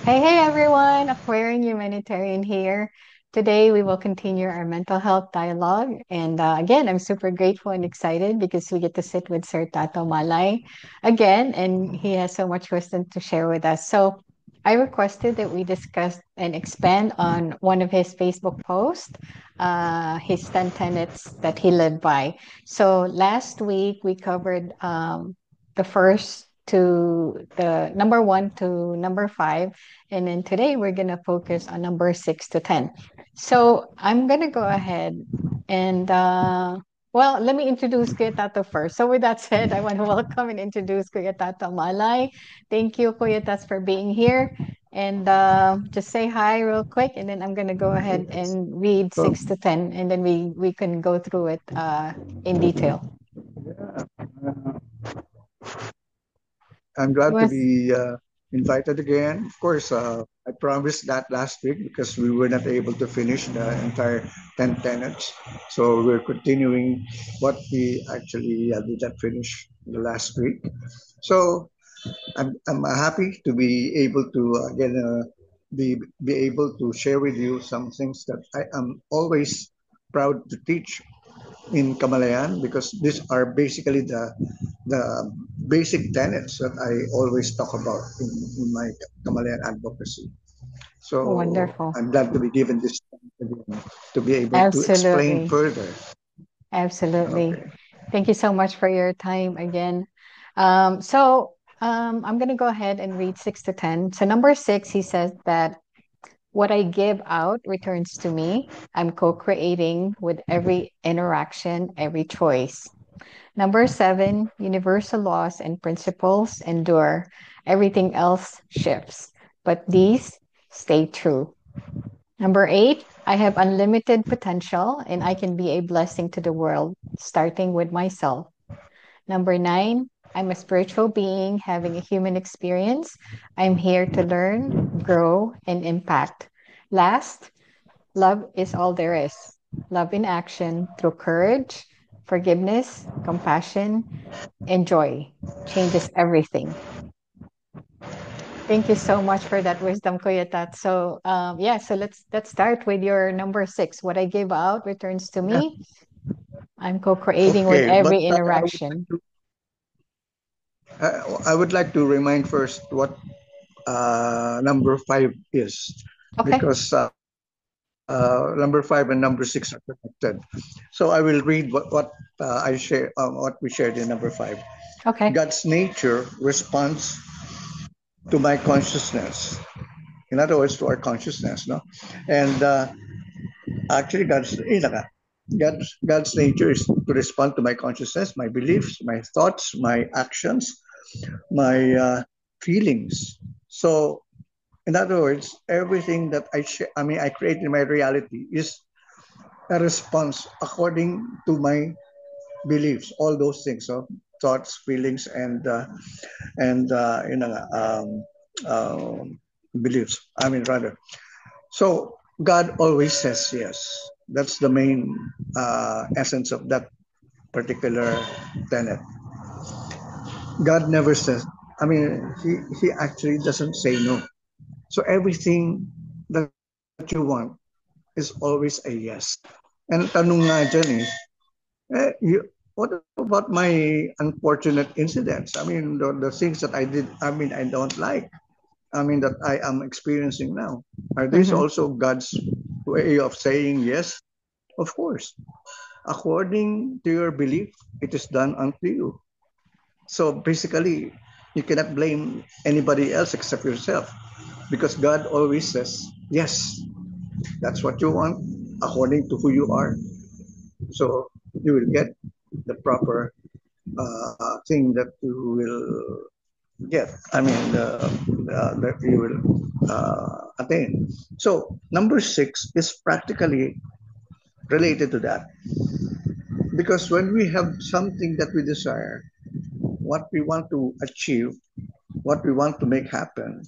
Hey everyone, Aquarian Humanitarian here. Today we will continue our mental health dialogue. And again, I'm super grateful and excited because we get to sit with Sir Tato Malay again, and he has so much wisdom to share with us. So I requested that we discuss and expand on one of his Facebook posts, his 10 tenets that he lived by. So last week we covered the first to the number one to number five. And then today we're going to focus on number 6 to 10. So I'm going to go ahead and, well, let me introduce Kuya Tato first. So with that said, I want to welcome and introduce Kuya Tato Malay. Thank you, Kuya Tats, for being here. And just say hi real quick, and then I'm going to go ahead and read So, 6 to 10, and then we can go through it in detail. I'm glad to Was be invited again. Of course, I promised that last week because we were not able to finish the entire 10 tenets. So we're continuing what we actually did not finish the last week. So I'm happy to be able to again be able to share with you some things that I am always proud to teach in Kamalayan because these are basically the basic tenets that I always talk about in my Kamalayan advocacy. So wonderful. I'm glad to be given this time again to be able to explain Absolutely. further. Absolutely. Okay. Thank you so much for your time again. I'm going to go ahead and read 6 to 10. So, number six, he says that what I give out returns to me. I'm co creating with every interaction, every choice. Number seven, universal laws and principles endure. Everything else shifts, but these stay true. Number eight, I have unlimited potential and I can be a blessing to the world, starting with myself. Number nine, I'm a spiritual being having a human experience. I'm here to learn, grow, and impact. Last, love is all there is. Love in action through courage, forgiveness, compassion, and joy changes everything. Thank you so much for that wisdom, Kuya Tat. So, yeah, so let's start with your number six. What I give out returns to Yeah. me. I'm co-creating with Okay. But every interaction. I would like to remind first what number five is Okay, because number five and number six are connected. So I will read what we shared in number five. okay. God's nature responds to my consciousness. In other words, to our consciousness, no. And actually, God's nature is to respond to my consciousness, my beliefs, my thoughts, my actions, my feelings. So, in other words, everything that I create in my reality is a response according to my beliefs. All those things, so thoughts, feelings, and beliefs. I mean, rather. So God always says yes. That's the main essence of that particular tenet. God never says. I mean, he actually doesn't say no. So everything that you want is always a yes. And tanong nga dyan what about my unfortunate incidents? I mean, the things that I did, I mean, I don't like. I mean, that I am experiencing now. Are these Mm-hmm. also God's way of saying yes? Of course. According to your belief, it is done unto you. So basically, you cannot blame anybody else except yourself because God always says, yes, that's what you want according to who you are. So you will get the proper thing that you will get. I mean, that you will attain. So number six is practically related to that because when we have something that we desire, what we want to achieve, what we want to make happen,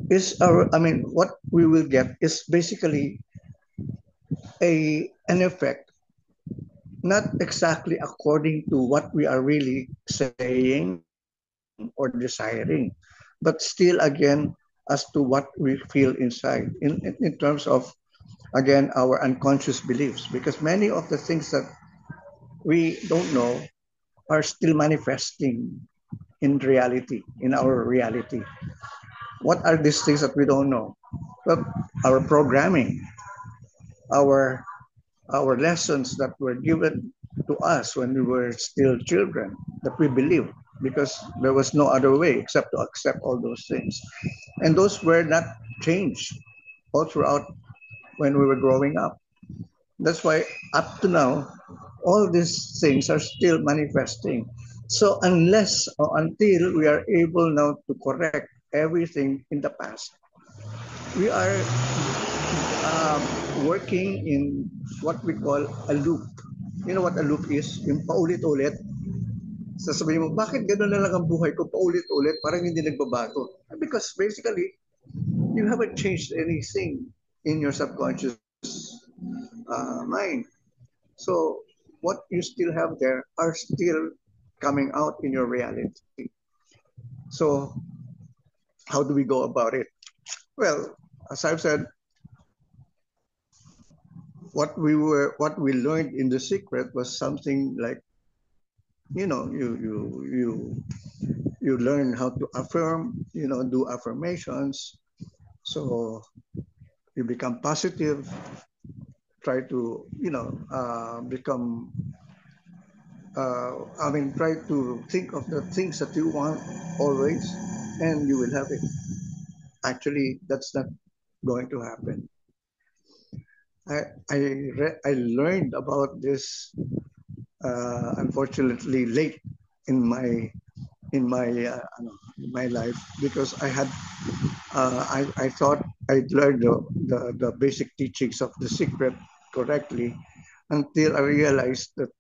is our. I mean, what we will get is basically a an effect, not exactly according to what we are really saying or desiring, but still again as to what we feel inside in terms of, again, our unconscious beliefs, because many of the things that we don't know are still manifesting in reality, in our reality. What are these things that we don't know? Well, our programming, our our lessons that were given to us when we were still children, that we believed, because there was no other way except to accept all those things. And those were not changed all throughout when we were growing up. That's why up to now, all these things are still manifesting. So unless or until we are able now to correct everything in the past, we are working in what we call a loop. You know what a loop is? Yung paulit-ulit. Sasabihin mo, bakit gano'n na lang ang buhay ko paulit-ulit? Parang hindi nagbabago. Because basically, you haven't changed anything in your subconscious mind. So what you still have there are still coming out in your reality. So how do we go about it? Well, as I've said, what we learned in The Secret was something like, you learn how to affirm, do affirmations. So you become positive, try to become try to think of the things that you want always, and you will have it. Actually, that's not going to happen. I learned about this unfortunately late in my life, because I thought I'd learned the basic teachings of The Secret correctly, until I realized that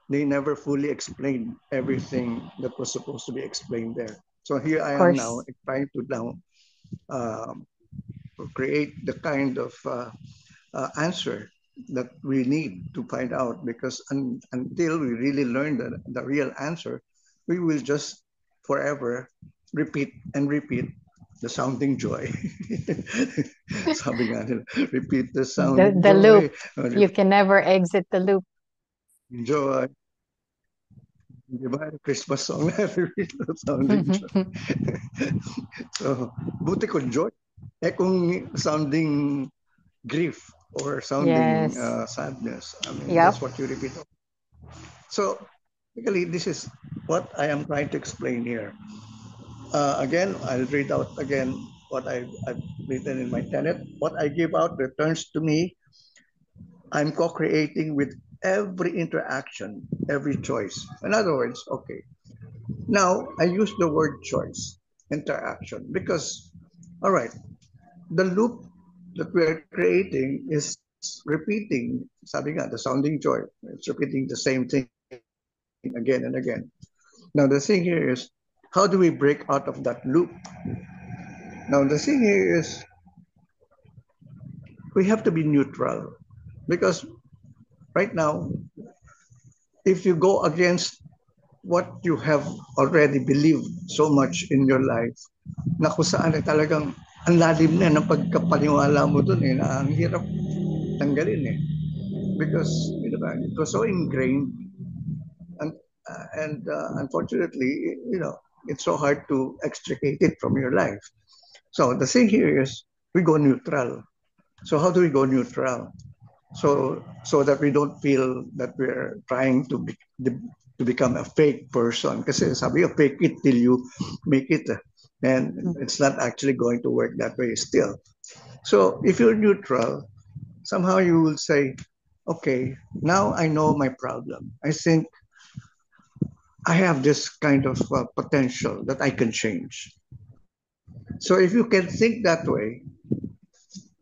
they never fully explained everything that was supposed to be explained there. So here I am now trying to create the kind of answer that we need to find out, because until we really learn the real answer, we will just forever repeat and repeat the sounding joy. Sabi nga nila, repeat the sounding The joy. loop. You can never exit the loop. Joy. Di ba? Christmas song na, repeat the sounding joy. So, buti ko joy. Kung sounding grief or sounding sadness, that's what you repeat. So, basically, this is what I am trying to explain here. Again, I'll read out again what I've written in my tenet. What I give out returns to me. I'm co-creating with every interaction, every choice. In other words, okay. Now, I use the word choice, interaction, because, all right, the loop that we're creating is repeating, sabi nga, the sounding joy. It's repeating the same thing again and again. Now, the thing here is, how do we break out of that loop? Now, the thing here is, we have to be neutral, because right now, if you go against what you have already believed so much in your life, na kung saan ay talagang ang lalim na ng pagkapaniwala mo dun na ang hirap tanggalin because it was so ingrained, and unfortunately, it's so hard to extricate it from your life. So the thing here is, we go neutral. So how do we go neutral? So that we don't feel that we're trying to become a fake person. Kasi sabi, fake it till you make it. And it's not actually going to work that way still. So if you're neutral, somehow you will say, okay, now I know my problem. I think I have this kind of potential that I can change. So if you can think that way,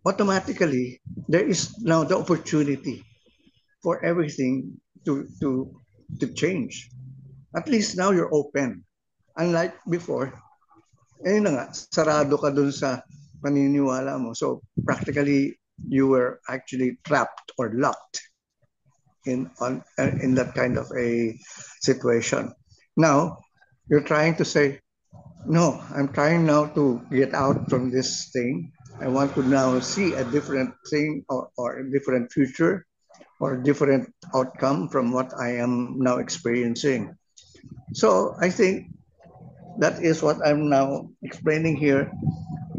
automatically there is now the opportunity for everything to change. At least now you're open. Unlike before, sarado ka dun sa paniniwala mo. So practically, you were actually trapped or locked in that kind of a situation. Now, you're trying to say, No, I'm trying now to get out from this thing. I want to now see a different thing, or a different future, or a different outcome from what I am now experiencing. So I think that is what I'm now explaining here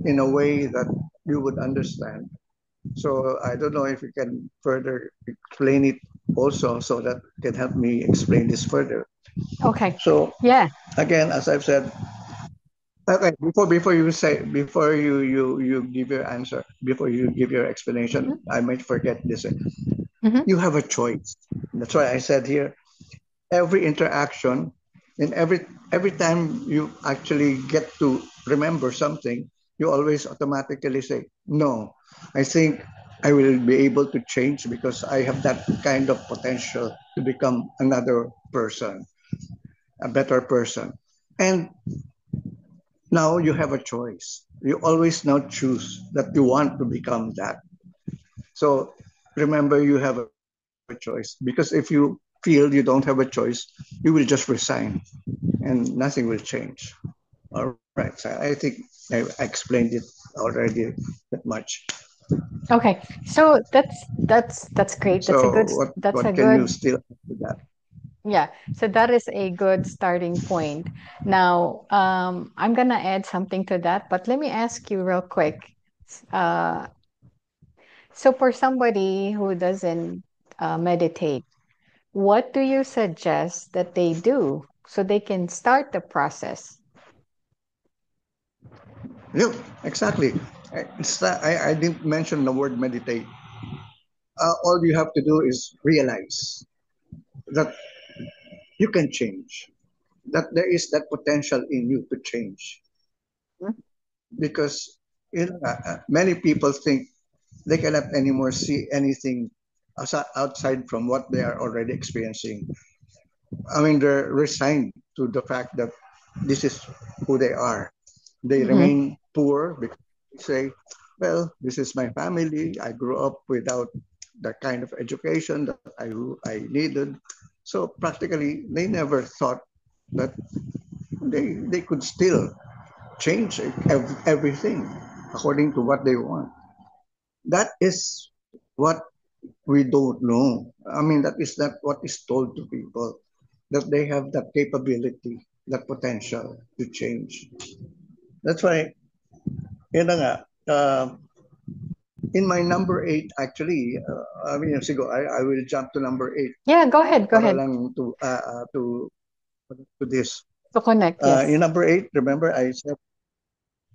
in a way that you would understand. So I don't know if you can further explain it also, so that can help me explain this further. Okay. So Yeah. again, as I've said, okay, before you give your answer, before you give your explanation, Mhm. I might forget this. Mhm. You have a choice. That's why I said here, every interaction, and every time you actually get to remember something, you always automatically say, no, I think I will be able to change because I have that kind of potential to become another person, a better person. And now you have a choice. You always now choose that you want to become that. So remember, you have a choice, because if you feel you don't have a choice, you will just resign and nothing will change. All right. So I think I explained it already that much. Okay. So that's great. That's a So good what that's a can you good still add to that? yeah. So that is a good starting point. Now, I'm gonna add something to that, but let me ask you real quick. Uh, so for somebody who doesn't meditate, what do you suggest that they do so they can start the process? Yeah, exactly. I didn't mention the word meditate. All you have to do is realize that you can change, that there is that potential in you to change. Because many people think they cannot anymore see anything outside from what they are already experiencing. I mean, they're resigned to the fact that this is who they are. They Mm-hmm. remain poor because they say, well, this is my family. I grew up without the kind of education that I needed. So practically, they never thought that they could still change everything according to what they want. That is what we don't know. I mean, that is not what is told to people, that they have that capability, that potential to change. That's why, yun na nga, in my number 8, actually, I mean, siguro, I will jump to number 8 Yeah, go ahead. Go para ahead. lang to this. To connect, In yes. number 8, remember, I said,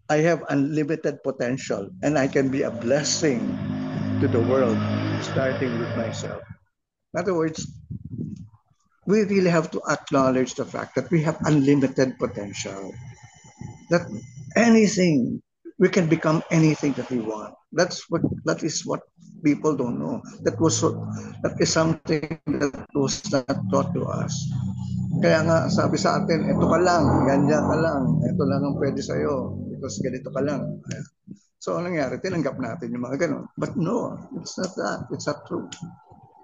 I have unlimited potential and I can be a blessing to the world, starting with myself. In other words, we really have to acknowledge the fact that we have unlimited potential, that anything, we can become anything that we want. That is what people don't know. That is something that was not taught to us. Kaya nga sabi sa atin, ito ka lang, ganyan ka lang, ito lang ang pwede sa'yo because ganito ka lang. So anong nangyari? Tinanggap natin yung mga ganun. But no, it's not that. It's not true.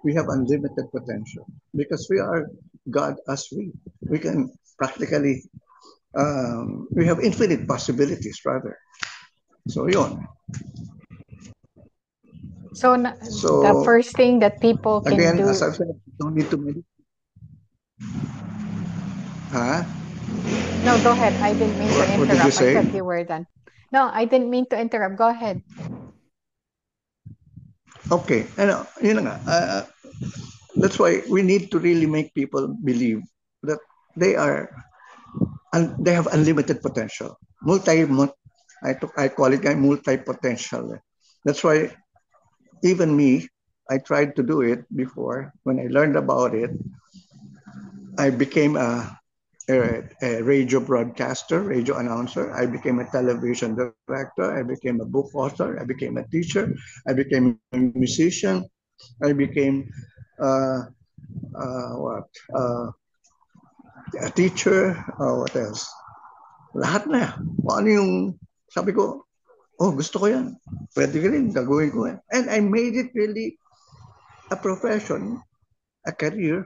We have unlimited potential because we are God as we can practically, we have infinite possibilities rather. So yun. So the So first thing that people can again, as do. I've said, you don't need to meditate. Huh? No, go ahead. I didn't mean to What did you interrupt. I say? thought you were done. No, I didn't mean to interrupt. Go ahead. Okay. Ano, yun nga. That's why we need to really make people believe that they are, and they have unlimited potential. I call it multi potential. That's why even me, I tried to do it before. When I learned about it, I became a radio broadcaster, radio announcer. I became a television director. I became a book author. I became a teacher. I became a musician. I became uh, what a teacher. What else? Lahat na. Kung ano yung sabi ko, oh, gusto ko yan. Pwede ka rin, gagawin ko yan. And I made it really a profession, a career,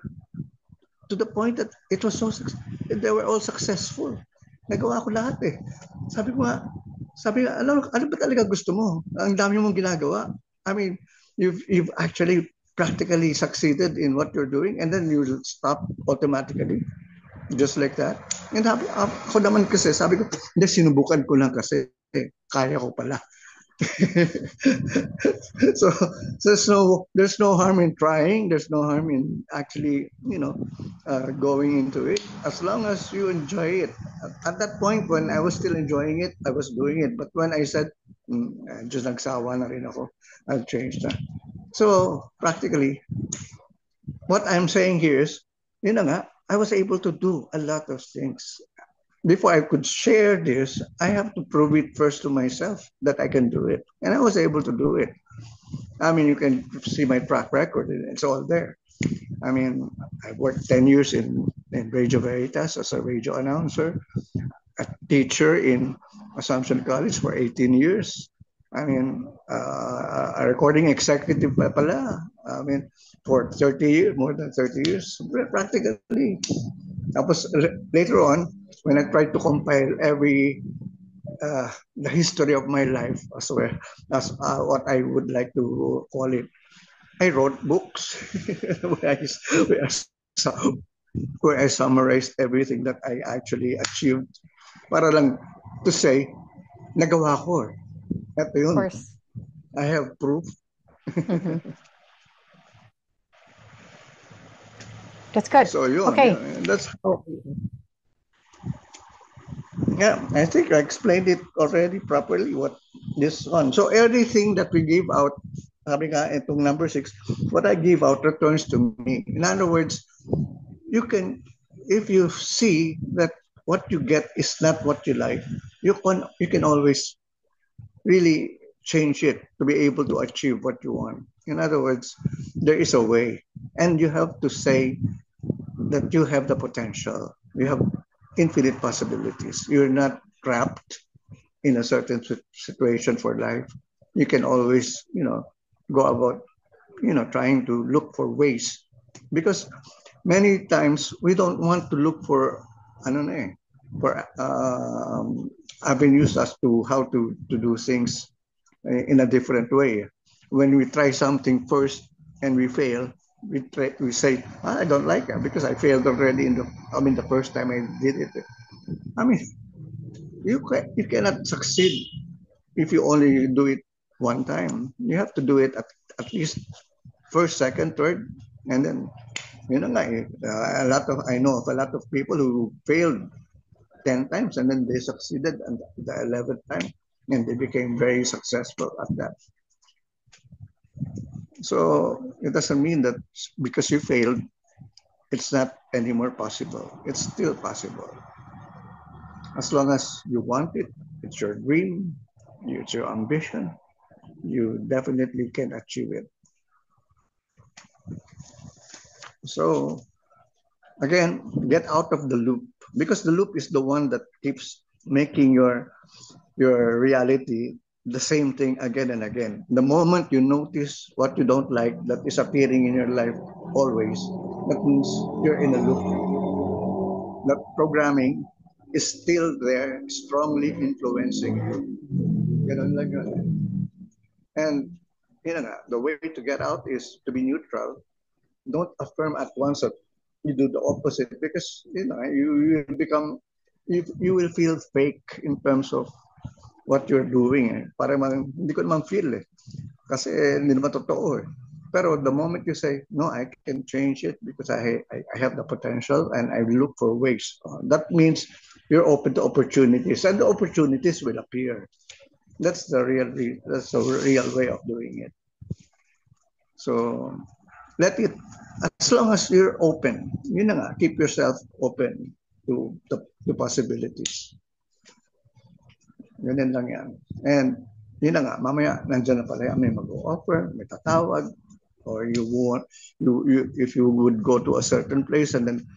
to the point that it was they were all successful. Nagawa ko lahat eh. Sabi ko nga, ano ba talaga gusto mo? Ang dami mong ginagawa. I mean, you've actually practically succeeded in what you're doing and then you stop automatically. Just like that. And ako naman kasi, sabi ko, hindi, sinubukan ko lang kasi. Kaya ko pala. so there's no harm in trying. There's no harm in actually, going into it as long as you enjoy it. At that point, when I was still enjoying it, I was doing it. But when I said, just nagsawa na rin ako, I'll change that. So practically, what I'm saying here is, I was able to do a lot of things. Before I could share this, I have to prove it first to myself that I can do it. And I was able to do it. I mean, you can see my track record, it's all there. I mean, I worked 10 years in Radio Veritas as a radio announcer, a teacher in Assumption College for 18 years. I mean, a recording executive pala. I mean, for 30 years, more than 30 years, practically. Tapos later on, when I tried to compile the history of my life as well as what I would like to call it, I wrote books where I summarized everything that I actually achieved. Para lang to say, nagawa ko. Ito yun. Of course. I have proof. That's good. So yun, okay. That's how. Yeah, I think I explained it already properly what this one. So everything that we give out, sabi nga itong number 6, what I give out returns to me. In other words, if you see that what you get is not what you like, you can always really change it to be able to achieve what you want. In other words, there is a way, and you have to say that you have the potential. You have infinite possibilities. You're not trapped in a certain situation for life. You can always, go about, trying to look for ways. Because many times we don't want to look for, avenues as to how to do things in a different way. When we try something first and we fail, we say, I don't like it because I failed already the first time I did it. I mean, you cannot succeed if you only do it one time. You have to do it at least first, second, third, and then, I know of a lot of people who failed 10 times and then they succeeded at the 11th time and they became very successful at that. So it doesn't mean that because you failed, it's not anymore possible. It's still possible. As long as you want it, it's your dream, it's your ambition, you definitely can achieve it. So again, get out of the loop, because the loop is the one that keeps making your reality the same thing again and again. The moment you notice what you don't like that is appearing in your life always, that means you're in a loop. The programming is still there, strongly influencing you. And the way to get out is to be neutral. Don't affirm at once that you do the opposite, because you become, you will feel fake in terms of what you're doing. Para hindi ko naman feel kasi hindi naman totoo Pero the moment you say, no, I can change it because I have the potential and I look for ways, that means you're open to opportunities, and the opportunities will appear. That's the real way of doing it. So let it, as long as you're open, keep yourself open to the possibilities. Ganyan lang yan. And mamaya nandiyan na pala may mag-offer, may tatawag, or if you would go to a certain place and then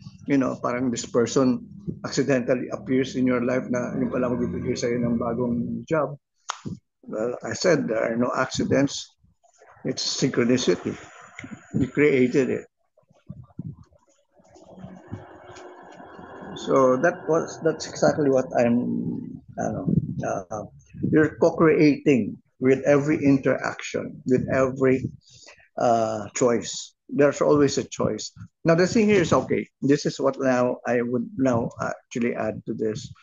parang this person accidentally appears in your life na yung pala magbibigay sa'yo ng bagong job. Well, I said there are no accidents. It's synchronicity. You created it. So that's exactly what uh, you're co-creating with every interaction, with every choice. There's always a choice. Now the thing here is, okay, this is what now I would now actually add to this.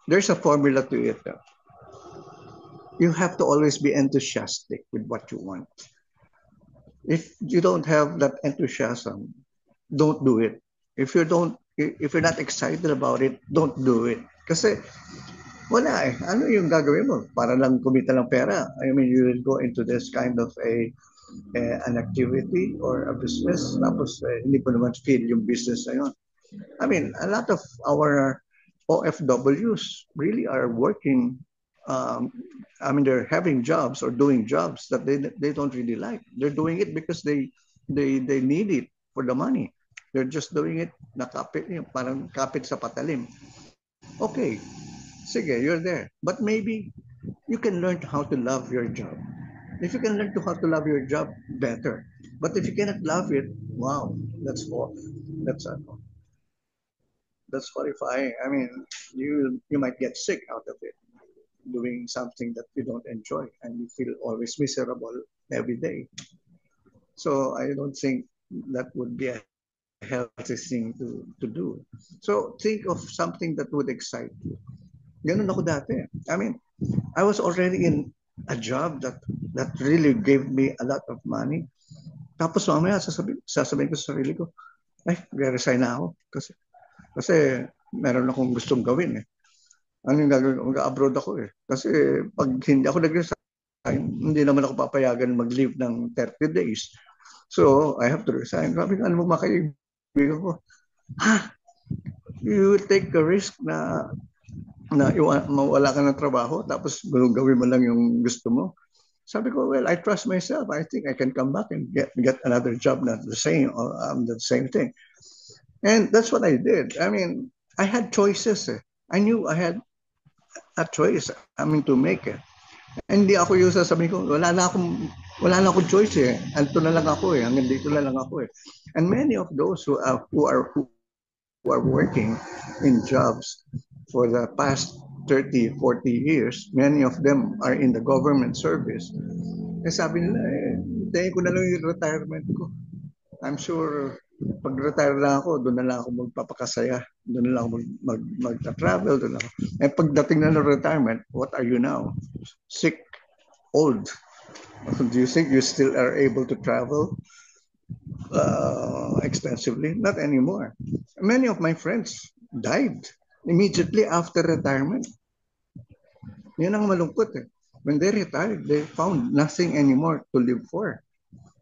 There's a formula to it. You have to always be enthusiastic with what you want. If you don't have that enthusiasm, don't do it. If you're not excited about it, don't do it. Kasi wala eh. Ano yung gagawin mo? Para lang kumita ng pera. I mean, you will go into this kind of an activity or a business, tapos hindi ko naman feel yung business na yun. I mean, a lot of our OFWs really are working. Um, I mean, they're having jobs or doing jobs that they don't really like. They're doing it because they need it for the money. They're just doing it nakapit, parang kapit sa patalim. Okay, sige, you're there. But maybe you can learn how to love your job. If you can learn how to love your job, better. But if you cannot love it, wow, that's off. That's that's horrifying. I mean, you might get sick out of it, doing something that you don't enjoy, and you feel always miserable every day. So I don't think that would be a healthy thing to do. So think of something that would excite you. Ganun ako dati. I mean, I was already in a job that really gave me a lot of money. Tapos mamaya sasabihin ko sa sarili ko, ay, resign na ako. Kasi meron akong gustong gawin eh. Ano yung gagawin? Mag-abroad ako eh. Kasi pag hindi ako nag-resign, hindi naman ako papayagan mag-leave ng 30 days. So, I have to resign. Sabi ko, ano mo makaibigan ko? Ha? You take a risk na mawala ka ng trabaho tapos gawin mo lang yung gusto mo. Sabi ko, well, I trust myself. I think I can come back and get another job, not the same thing. And that's what I did. I mean, I had choices. Eh. I knew I had a choice. I mean, to make it. Hindi ako yung sasabihin ko, wala na akong choice eh. Anto na lang ako eh. Hanggang dito na lang ako eh. And many of those who are working in jobs for the past 30, 40 years, many of them are in the government service. Eh sabi nila, hintayin ko na lang yung retirement ko. I'm sure pag retire lang ako, doon na lang ako magpapakasaya. Doon na lang ako mag-travel. Doon ako. And pagdating na ng retirement, what are you now? Sick, old. Do you think you still are able to travel extensively? Not anymore. Many of my friends died immediately after retirement. Yan ang malungkot eh. When they retired, they found nothing anymore to live for.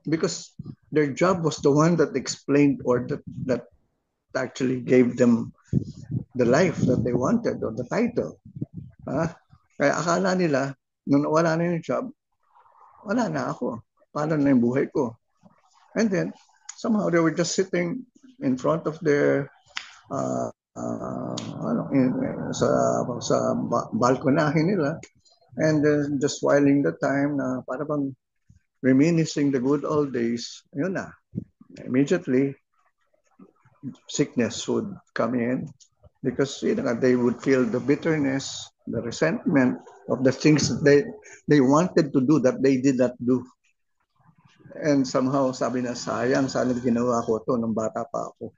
Because their job was the one that explained or that actually gave them the life that they wanted or the title. Kaya akala nila, nung wala na yung job, wala na ako. Paano na yung buhay ko? And then, somehow they were just sitting in front of their sa balkonahin nila and just whiling the time na para bang reminiscing the good old days, yun na. Immediately, sickness would come in because they would feel the bitterness, the resentment of the things that they wanted to do that they did not do. And somehow, sabi na, sayang, sana ginawa ko to nung bata pa ako.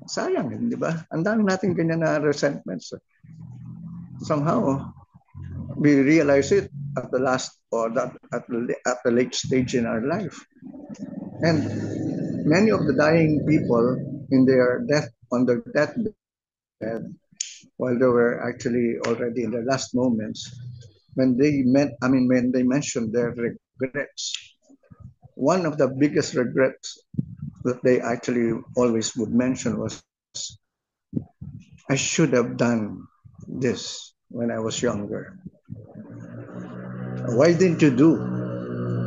Sayang, di ba? Ang dami natin ganyan na resentments. Somehow, we realize it at the last or that at the late stage in our life. And many of the dying people in their on their deathbed, while they were actually already in their last moments, when they mentioned their regrets, one of the biggest regrets that they actually always would mention was, I should have done this when I was younger. Why didn't you do?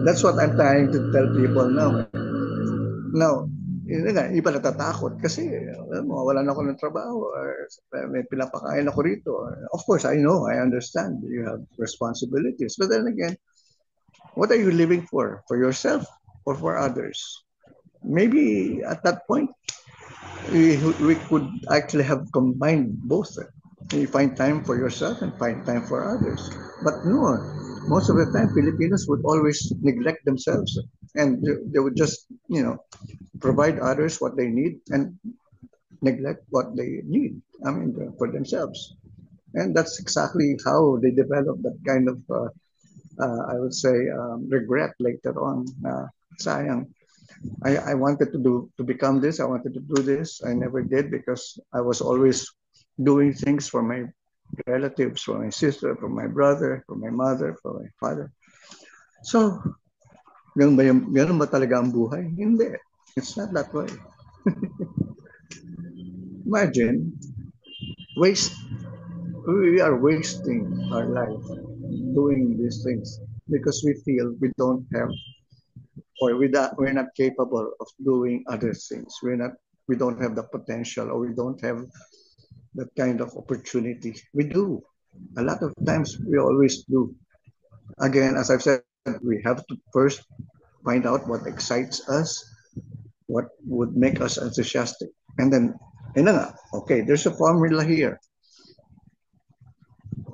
That's what I'm trying to tell people now. Now, iba natatakot kasi wala na ako ng trabaho or may pinapakain ako rito. Of course, I know, I understand you have responsibilities. But then again, what are you living for? For yourself or for others? Maybe at that point, we could actually have combined both. You find time for yourself and find time for others. But no, most of the time, Filipinos would always neglect themselves, and they would just, provide others what they need and neglect what they need. I mean, for themselves. And that's exactly how they develop that kind of, I would say, regret later on. Sayang, I wanted to become this. I wanted to do this. I never did because I was always doing things for my relatives, for my sister, for my brother, for my mother, for my father. So, ganun ba talaga ang buhay? Hindi. It's not that way. Imagine, waste. We are wasting our life doing these things because we feel we don't have, or we're not capable of doing other things. We don't have the potential, or we don't have that kind of opportunity. We do. A lot of times we always do. Again, as I've said, we have to first find out what excites us, what would make us enthusiastic. And then, okay, there's a formula here.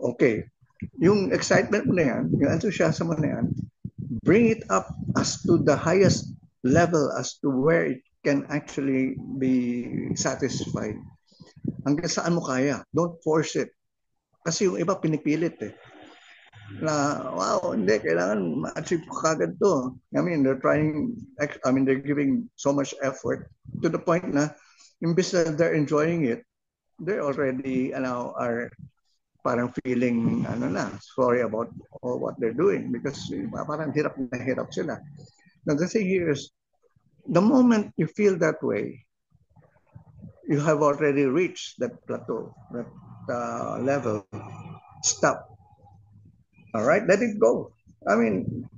Okay, yung excitement mo na yan, yung enthusiasm mo na yan, bring it up as to the highest level as to where it can actually be satisfied. Hanggang saan mo kaya. Don't force it. Kasi yung iba pinipilit eh. Na, wow, hindi, kailangan ma-achieve ko kagad to. I mean, they're giving so much effort to the point na, imbis na they're enjoying it, they're already, are parang feeling, sorry about all what they're doing because parang hirap na hirap sila. Now, the thing here is, the moment you feel that way, you have already reached that plateau, that level. Stop. All right, let it go. I mean,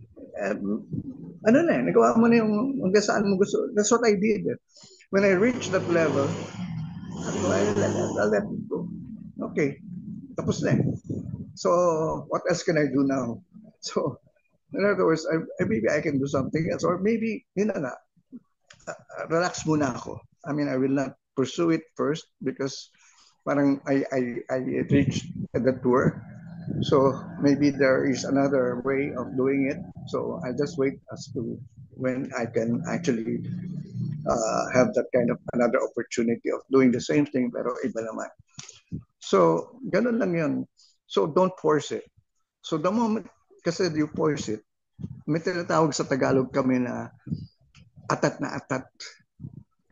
nagawa mo na yung hanggang saan mo gusto. That's what I did. When I reached that level, I'll let it go. Okay, tapos na. So, what else can I do now? So, in other words, maybe I can do something else, or maybe, relax muna ako. I mean, I will not pursue it first because parang I reached the tour. So maybe there is another way of doing it. So I just wait as to when I can actually have that kind of another opportunity of doing the same thing pero iba naman. So ganun lang yun. So don't force it. So the moment kasi you force it, may tinatawag sa Tagalog kami na atat na atat.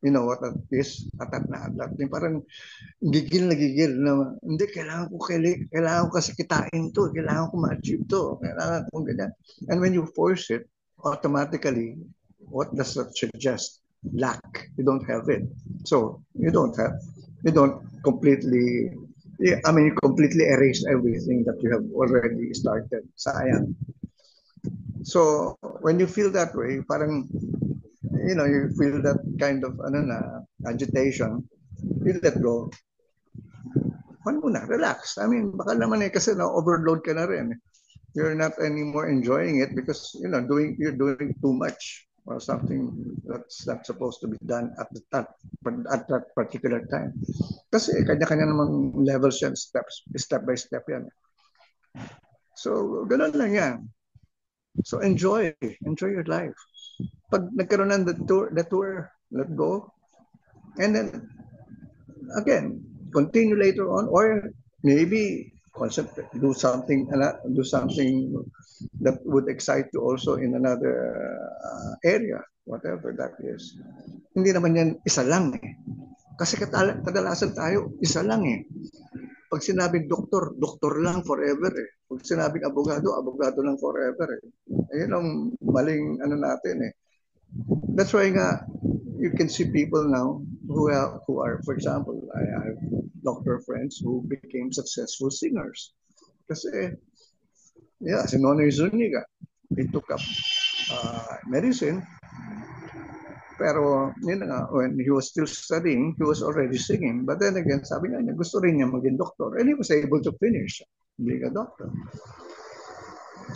You know what that is? Atat na atat. Yung parang gigil na gigil na, hindi, kailangan ko kasi kitain to, kailangan ko ma-achieve to, kailangan ko ganyan. And when you force it, automatically, what does that suggest? Lack. You don't have it. So, you don't completely, you completely erase everything that you have already started. Sayang. So, when you feel that way, parang, you feel that kind of, agitation, you let go. Relax. I mean, baka naman kasi na-overload ka na rin. You're not anymore enjoying it because, you're doing too much or something that's not supposed to be done at that particular time. Kasi kanya-kanya namang levels yan, step by step yan. So, ganun lang yan. So, enjoy your life. Pag nagkaroon ng the tour, let go. And then, again, continue later on, or maybe do something that would excite you also in another area, whatever that is. Hindi naman yan isa lang eh. Kasi kadalasan tayo, isa lang eh. Pag sinabing doktor, doktor lang forever eh. Pag sinabing abogado, abogado lang forever eh. Ayun ang maling natin eh. That's why nga, you can see people now who are, for example, I have doctor friends who became successful singers. Kasi, si Nonoy Zuniga, he took up medicine. Pero, when he was still studying, he was already singing. But then again, sabi niya, gusto rin niya maging doctor. And he was able to finish being a doctor.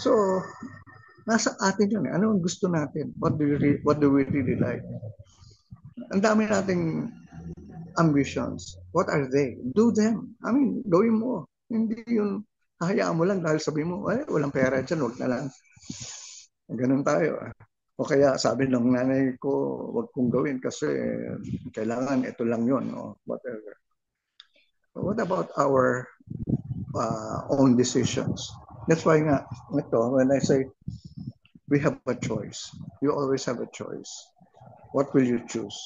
So, nasa atin yun eh. Ano ang gusto natin? What do we really like? Ang dami nating ambitions, what are they? Do them. I mean, gawin mo. Hindi yun, hahayaan mo lang dahil sabi mo, walang pera dyan, wag na lang. Ganun tayo. O kaya sabi ng nanay ko, wag kong gawin kasi kailangan ito lang yun, o whatever. What about our own decisions? That's why nga, when I say we have a choice, you always have a choice. What will you choose?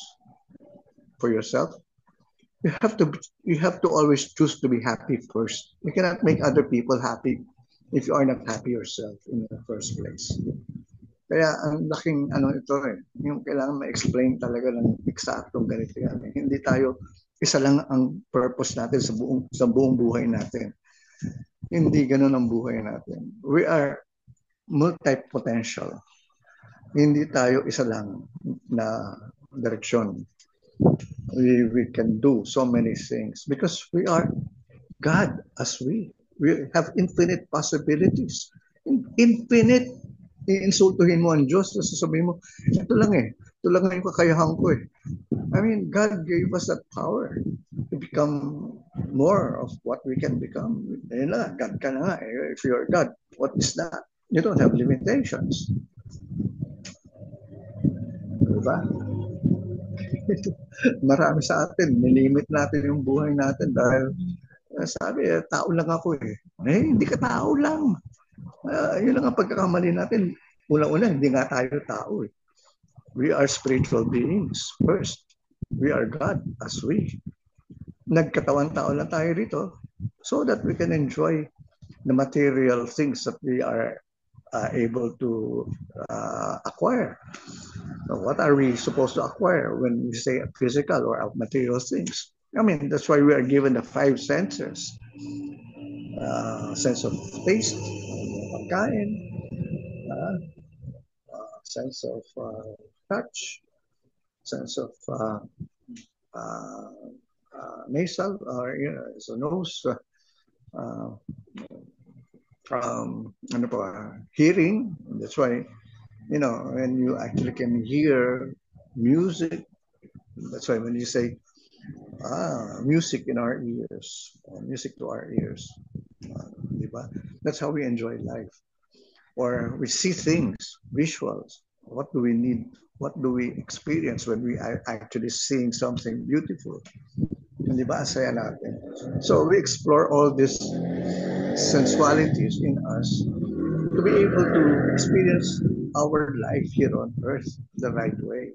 For yourself? You have to always choose to be happy first. You cannot make other people happy if you are not happy yourself in the first place. Kaya ang laking ito yung kailangan ma-explain talaga ng eksaktong ganito yan. Hindi tayo, isa lang ang purpose natin sa buong buhay natin. Hindi ganun ang buhay natin. We are multi-potential. Hindi tayo isa lang na direksyon. We can do so many things because we are God as we have infinite possibilities. Infinite. Iinsultuhin mo ang Diyos, sasabihin mo, ito lang yung kakayahan ko I mean, God gave us that power to become more of what we can become. God ka na nga. If you're God, what is that? You don't have limitations. Diba? Marami sa atin, nilimit natin yung buhay natin dahil sabi, tao lang ako hindi ka tao lang. Yun lang ang pagkakamali natin. Una-una, hindi nga tayo tao We are spiritual beings first. We are God as we. Nagkatawan tao lang tayo rito so that we can enjoy the material things that we are able to acquire. So what are we supposed to acquire when we say physical or material things? I mean, that's why we are given the 5 senses. Sense of taste, pagkain, sense of touch, sense of nasal or so nose, hearing. That's why when you actually can hear music. That's why when you say music in our ears, music to our ears, diba? That's how we enjoy life. Or we see things, visuals. What do we need? What do we experience when we are actually seeing something beautiful? Diba? Saya natin. So we explore all these sensualities in us to be able to experience our life here on earth the right way.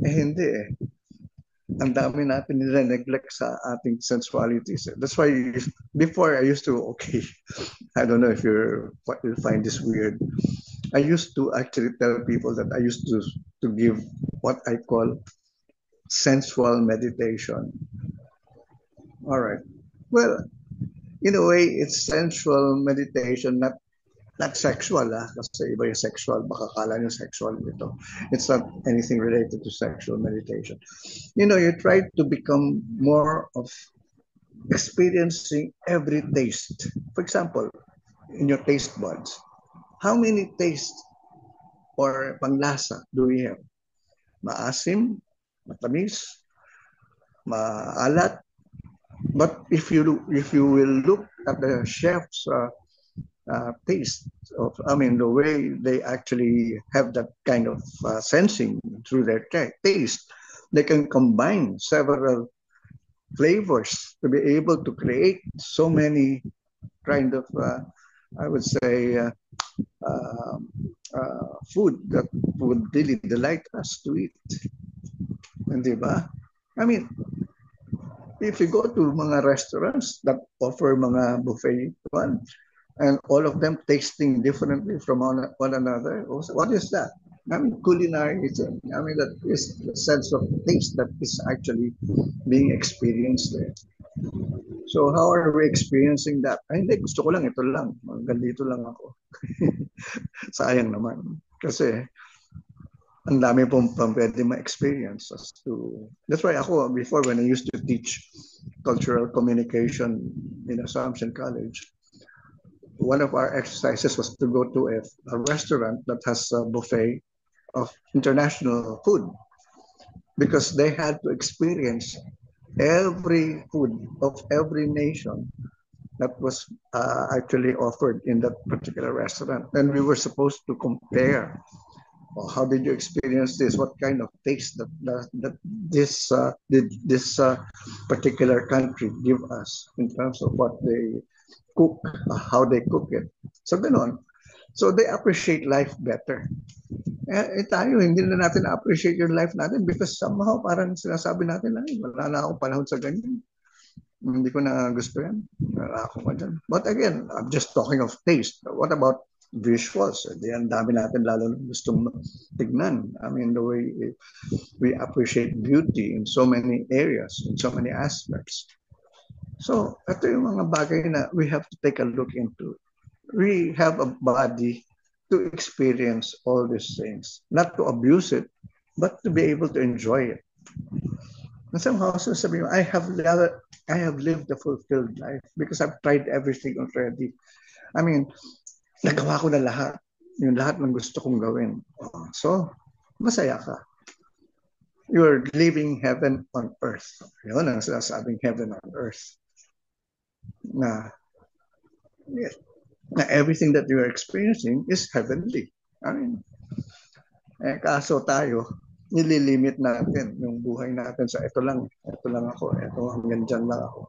Hindi Ang dami natin nila-neglect sa ating sensualities. That's why before I used to, I don't know if you'll find this weird. I used to actually tell people that I used to give what I call sensual meditation. All right. Well, in a way, it's sensual meditation, not sexual, kasi iba yung sexual, baka kala nyo sexual ito. It's not anything related to sexual meditation. You try to become more of experiencing every taste. For example, in your taste buds, how many tastes or panglasa do we have? Maasim, matamis, maalat. But if you will look at the chef's taste the way they actually have that kind of sensing through their taste, they can combine several flavors to be able to create so many kind of I would say food that would really delight us to eat. Diba? I mean, if you go to mga restaurants that offer mga buffet and all of them tasting differently from one another, what is that? I mean, culinary, that is the sense of taste that is actually being experienced there. So how are we experiencing that? Ay, hindi, gusto ko lang, ito lang. Ganito lang ako. Sayang naman. Kasi ang dami pong pwede ma-experience. That's why ako, before when I used to teach cultural communication in Assumption College, one of our exercises was to go to a restaurant that has a buffet of international food. because they had to experience every food of every nation that was actually offered in that particular restaurant. And we were supposed to compare. Oh, how did you experience this? What kind of taste that did this particular country give us in terms of what they cook, how they cook it. So ganon. So they appreciate life better. Tayo, hindi na natin appreciate yung life natin because somehow parang sinasabi natin, ay, wala na akong panahon sa ganyan. Hindi ko na gusto yan. Wala ako pa dyan. But again, I'm just talking of taste. What about visuals? Di ang dami natin lalo gustong tignan. I mean, the way we appreciate beauty in so many areas, in so many aspects. So, ito yung mga bagay na we have to take a look into. We have a body to experience all these things, not to abuse it, but to be able to enjoy it. And somehow, sabi mo, I have lived a fulfilled life because I've tried everything already. I mean, nagawa ko na lahat. Yung lahat ng gusto kong gawin. So, masaya ka. You're living heaven on earth. Yun ang sinasabing heaven on earth. Na, yes, na everything that you're experiencing is heavenly. I mean, kaso tayo, nililimit natin yung buhay natin sa ito lang ako, ito hanggang dyan lang ako.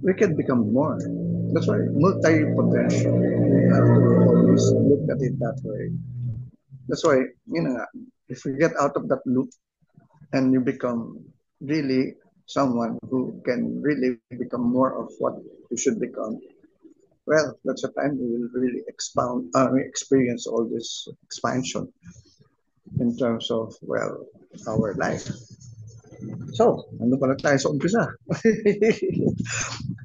We can become more. That's why multi-potential. We have to always look at it that way. That's why, if we get out of that loop and you become really someone who can really become more of what you should become, well, that's the time we will really experience all this expansion in terms of, well, our life. So, ano pa na tayo sa umpisa?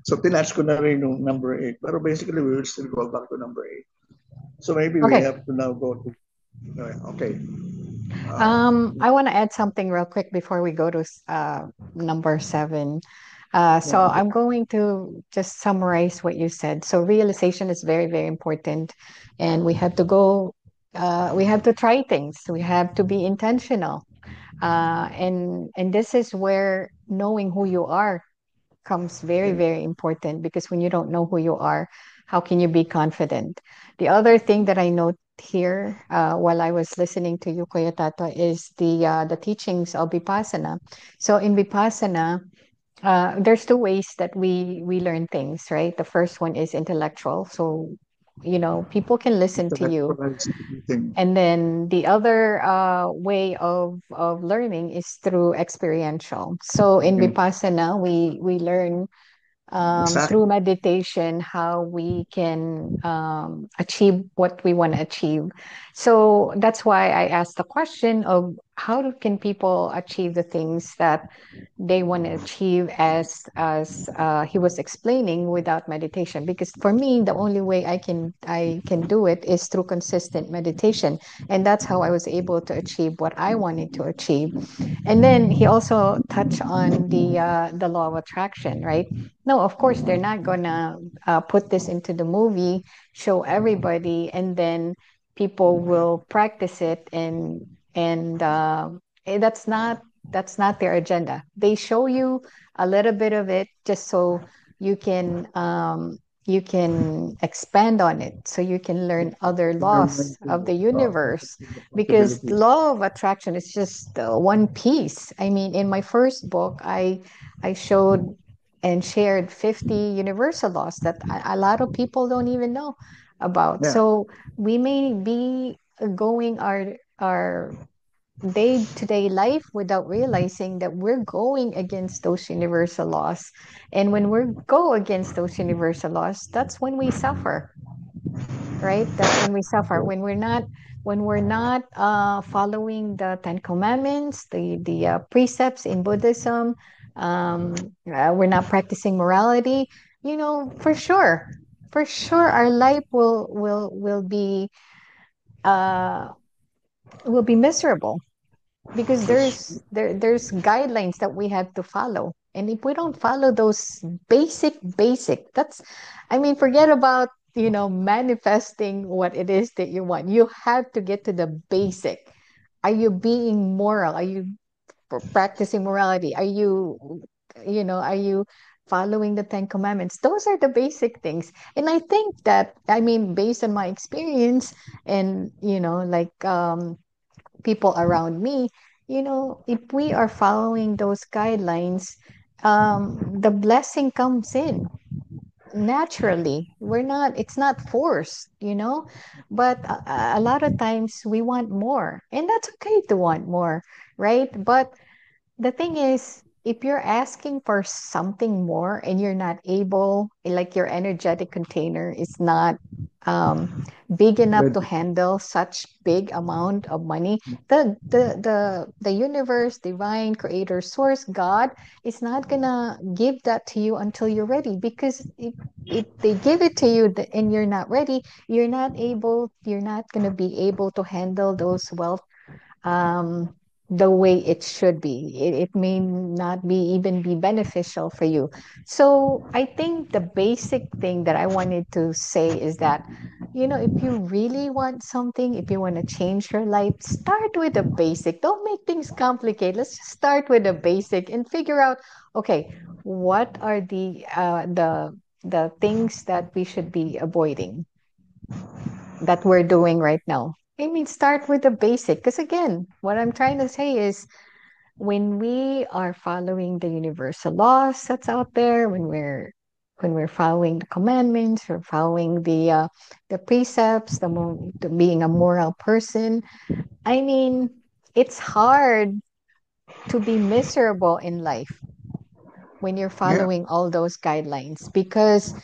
So, tinatch ko na rin yung number 8. Pero basically, we will still go back to number 8. So, maybe we have to now go to... Okay. I want to add something real quick before we go to number 7. So I'm going to just summarize what you said. So realization is very, very important, and we have to go. We have to try things. We have to be intentional, and this is where knowing who you are comes very, very important, because when you don't know who you are, how can you be confident? The other thing that I note here while I was listening to you, Kuya Tato, is the teachings of Vipassana. So in Vipassana, there's two ways that we learn things, right? The first one is intellectual. So, people can listen to you. And then the other way of learning is through experiential. So in Vipassana, we learn through meditation how we can achieve what we want to achieve. So that's why I asked the question of how can people achieve the things that they want to achieve, as he was explaining, without meditation. Because for me, the only way I can do it is through consistent meditation, and that's how I was able to achieve what I wanted to achieve. And then he also touched on the law of attraction, right? No, of course they're not gonna put this into the movie, show everybody, and then people will practice it, and that's not their agenda. They show you a little bit of it just so you can expand on it, so you can learn other laws of the universe, because the law of attraction is just one piece. I mean, in my first book, I showed and shared 50 universal laws that a lot of people don't even know about. Yeah. So we may be going our day-to-day life without realizing that we're going against those universal laws. And when we go against those universal laws, that's when we suffer, right? That's when we suffer. When we're not following the Ten Commandments, the precepts in Buddhism, we're not practicing morality. For sure, our life will be miserable, because there's guidelines that we have to follow. And if we don't follow those basic, forget about, manifesting what it is that you want. You have to get to the basic. Are you being moral? Are you practicing morality? Are you, are you following the Ten Commandments? Those are the basic things. And I think that, I mean, based on my experience and, like people around me, if we are following those guidelines, the blessing comes in naturally. It's not forced, but a lot of times we want more, and that's okay to want more, right? But the thing is, if you're asking for something more and you're not able, like your energetic container is not um, big enough to Ready. handle such big amount of money, the universe, divine creator, source, God is not gonna give that to you until you're ready. Because if they give it to you and you're not ready, you're not gonna be able to handle those wealth um, the way it should be. It may not be even be beneficial for you. So I think the basic thing that I wanted to say is that, if you really want something, if you want to change your life, start with the basic. Don't make things complicated. Let's just start with the basic and figure out, okay, what are the things that we should be avoiding that we're doing right now. I mean, start with the basic. Because again, what I'm trying to say is when we are following the universal laws that's out there, when we're following the commandments, we're following the precepts, the being a moral person. I mean, it's hard to be miserable in life when you're Yeah. following all those guidelines because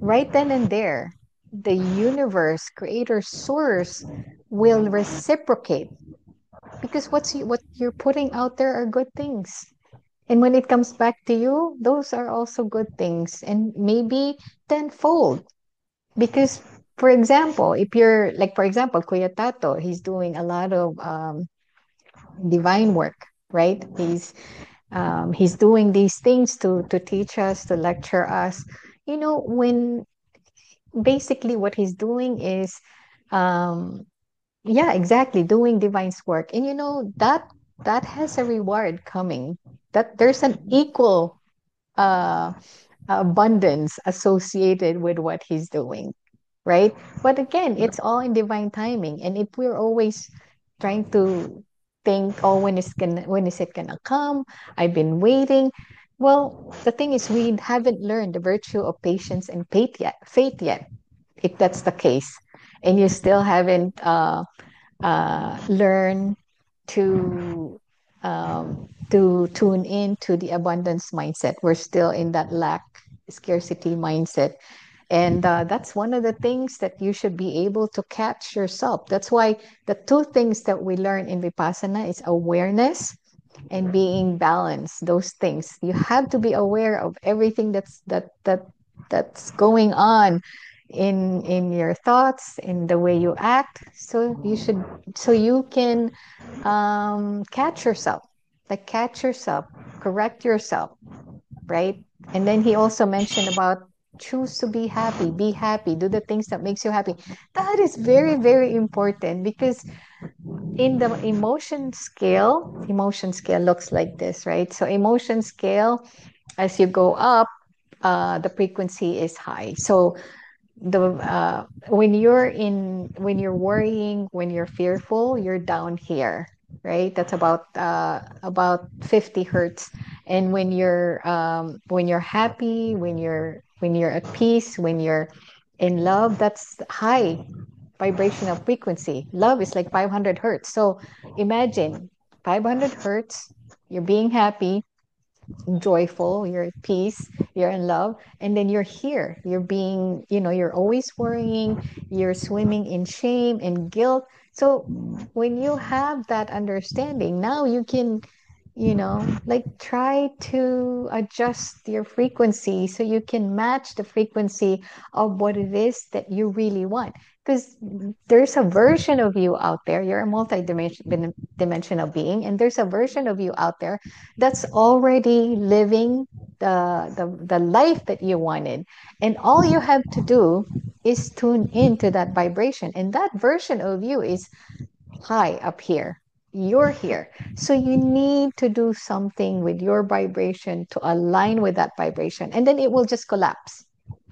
right then and there, the universe, creator, source will reciprocate because what you're putting out there are good things. And when it comes back to you, those are also good things and maybe tenfold. Because, for example, if you're like, for example, Kuya Tato, he's doing a lot of divine work, right? He's doing these things to teach us, to lecture us. When basically what he's doing is um yeah, exactly, doing divine's work. And that has a reward coming, that there's an equal uh abundance associated with what he's doing, right? But again, it's all in divine timing. And if we're always trying to think, oh, when is it gonna come? I've been waiting. Well, the thing is, we haven't learned the virtue of patience and faith yet, if that's the case, and you still haven't learned to tune in to the abundance mindset. We're still in that lack scarcity mindset. And that's one of the things that you should be able to catch yourself. That's why the two things that we learn in Vipassana is awareness and being balanced. Those things. You have to be aware of everything that's going on in your thoughts, in the way you act. So you can catch yourself, like catch yourself, correct yourself, right? And then he also mentioned about choose to be happy, do the things that makes you happy. That is very, very important because in the emotion scale looks like this, right? So emotion scale, as you go up, the frequency is high. So when you're worrying, when you're fearful, you're down here, right? That's about 50 hertz. And when you're happy, when you're at peace, when you're in love, that's high vibrational frequency. Love is like 500 hertz. So imagine 500 hertz, you're being happy, joyful, you're at peace, you're in love, and then you're here. You're always worrying, you're swimming in shame and guilt. So when you have that understanding, now you can, like try to adjust your frequency so you can match the frequency of what it is that you really want. Because there's a version of you out there, you're a multi-dimensional being, and there's a version of you out there that's already living the life that you wanted. And all you have to do is tune into that vibration. And that version of you is high up here. you're here. So you need to do something with your vibration to align with that vibration, and then it will just collapse.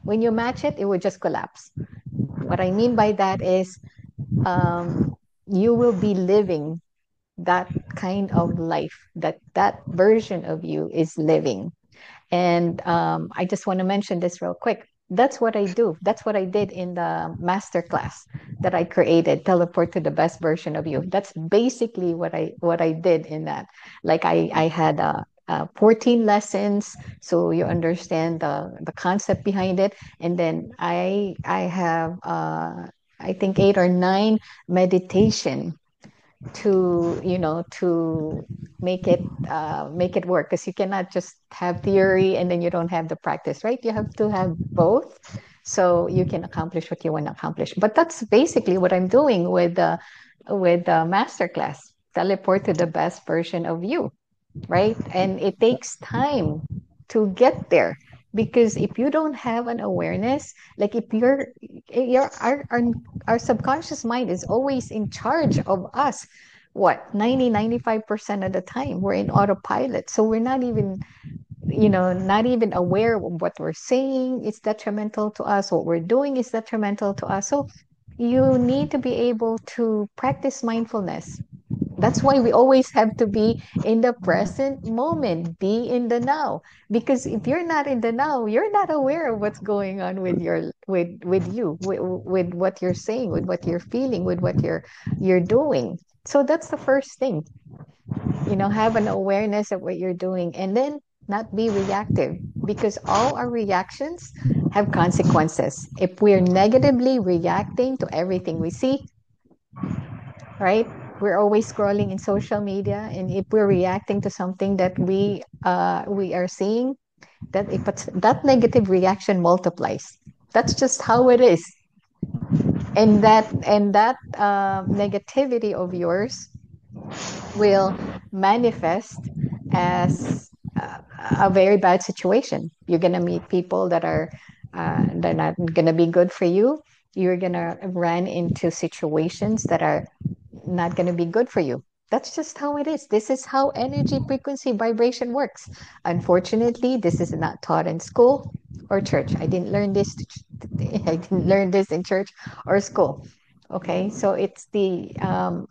When you match it, it will just collapse. What I mean by that is, um, you will be living that kind of life that that version of you is living. And I just want to mention this real quick. That's what I do. That's what I did in the master class that I created, Teleport to the Best Version of You. That's basically what I did in that. Like I had 14 lessons, so you understand the concept behind it. And then I have I think 8 or 9 meditation to, to make it work, because you cannot just have theory and then you don't have the practice, right? You have to have both, so you can accomplish what you want to accomplish. But that's basically what I'm doing with the masterclass. Teleport to the best version of you, right? And it takes time to get there, because if you don't have an awareness, like if your our subconscious mind is always in charge of us. What, 90-95% of the time we're in autopilot, so we're not even, not even aware of what we're saying is detrimental to us, what we're doing is detrimental to us. So you need to be able to practice mindfulness. That's why we always have to be in the present moment, be in the now. Because if you're not in the now, you're not aware of what's going on with your with you, with what you're saying, with what you're feeling, with what you're doing. So that's the first thing. Have an awareness of what you're doing, and then not be reactive, because all our reactions have consequences. If we're negatively reacting to everything we see, right? We're always scrolling in social media, and if we're reacting to something that we are seeing, that negative reaction multiplies. That's just how it is, and that negativity of yours will manifest as a very bad situation. You're gonna meet people that are they're not gonna be good for you. You're gonna run into situations that are not going to be good for you. That's just how it is. This is how energy, frequency, vibration works. Unfortunately, this is not taught in school or church. I didn't learn this. I didn't learn this in church or school. Okay, so it's the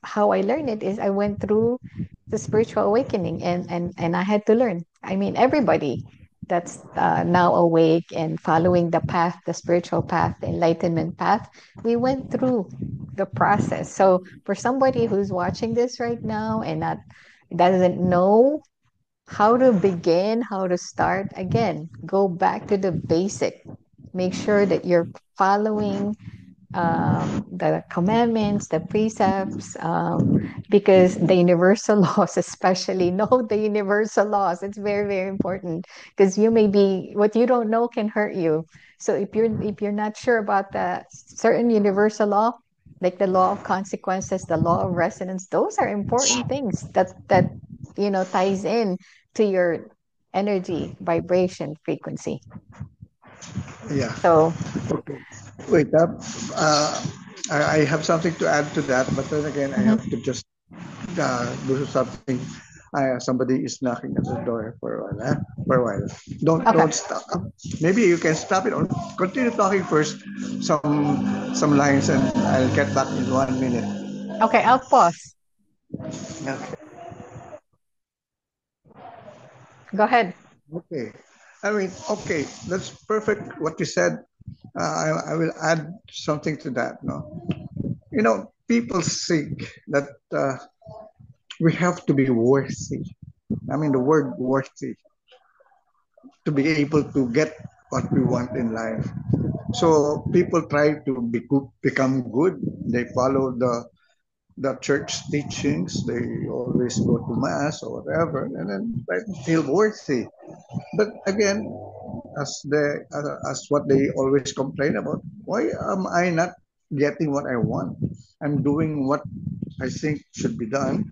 how I learned it is I went through the spiritual awakening, and I had to learn. I mean, everybody that's now awake and following the path, the spiritual path, the enlightenment path, we went through the process. So for somebody who's watching this right now and not doesn't know how to begin, how to start, again, go back to the basic. Make sure that you're following the commandments, the precepts, because the universal laws, especially, know the universal laws. It's very, very important, because you may be, what you don't know can hurt you. So if you're not sure about the certain universal law, like the law of consequences, the law of resonance, those are important things that ties in to your energy, vibration, frequency. Yeah. So Okay. Wait, I have something to add to that, but then again, I have mhm. to just do something. Somebody is knocking at the door for a while. For a while. Don't Okay. stop. Maybe you can stop it or continue talking first. Some lines, and I'll get back in 1 minute. Okay, I'll pause. Okay. Go ahead. Okay. I mean, okay, that's perfect. What you said. I will add something to that. No, people think that we have to be worthy. I mean, the word worthy to be able to get what we want in life. So people try to become good. They follow the church teachings. They always go to mass or whatever, and then try to feel worthy. But again, as what they always complain about, why am I not getting what I want? I'm doing what I think should be done,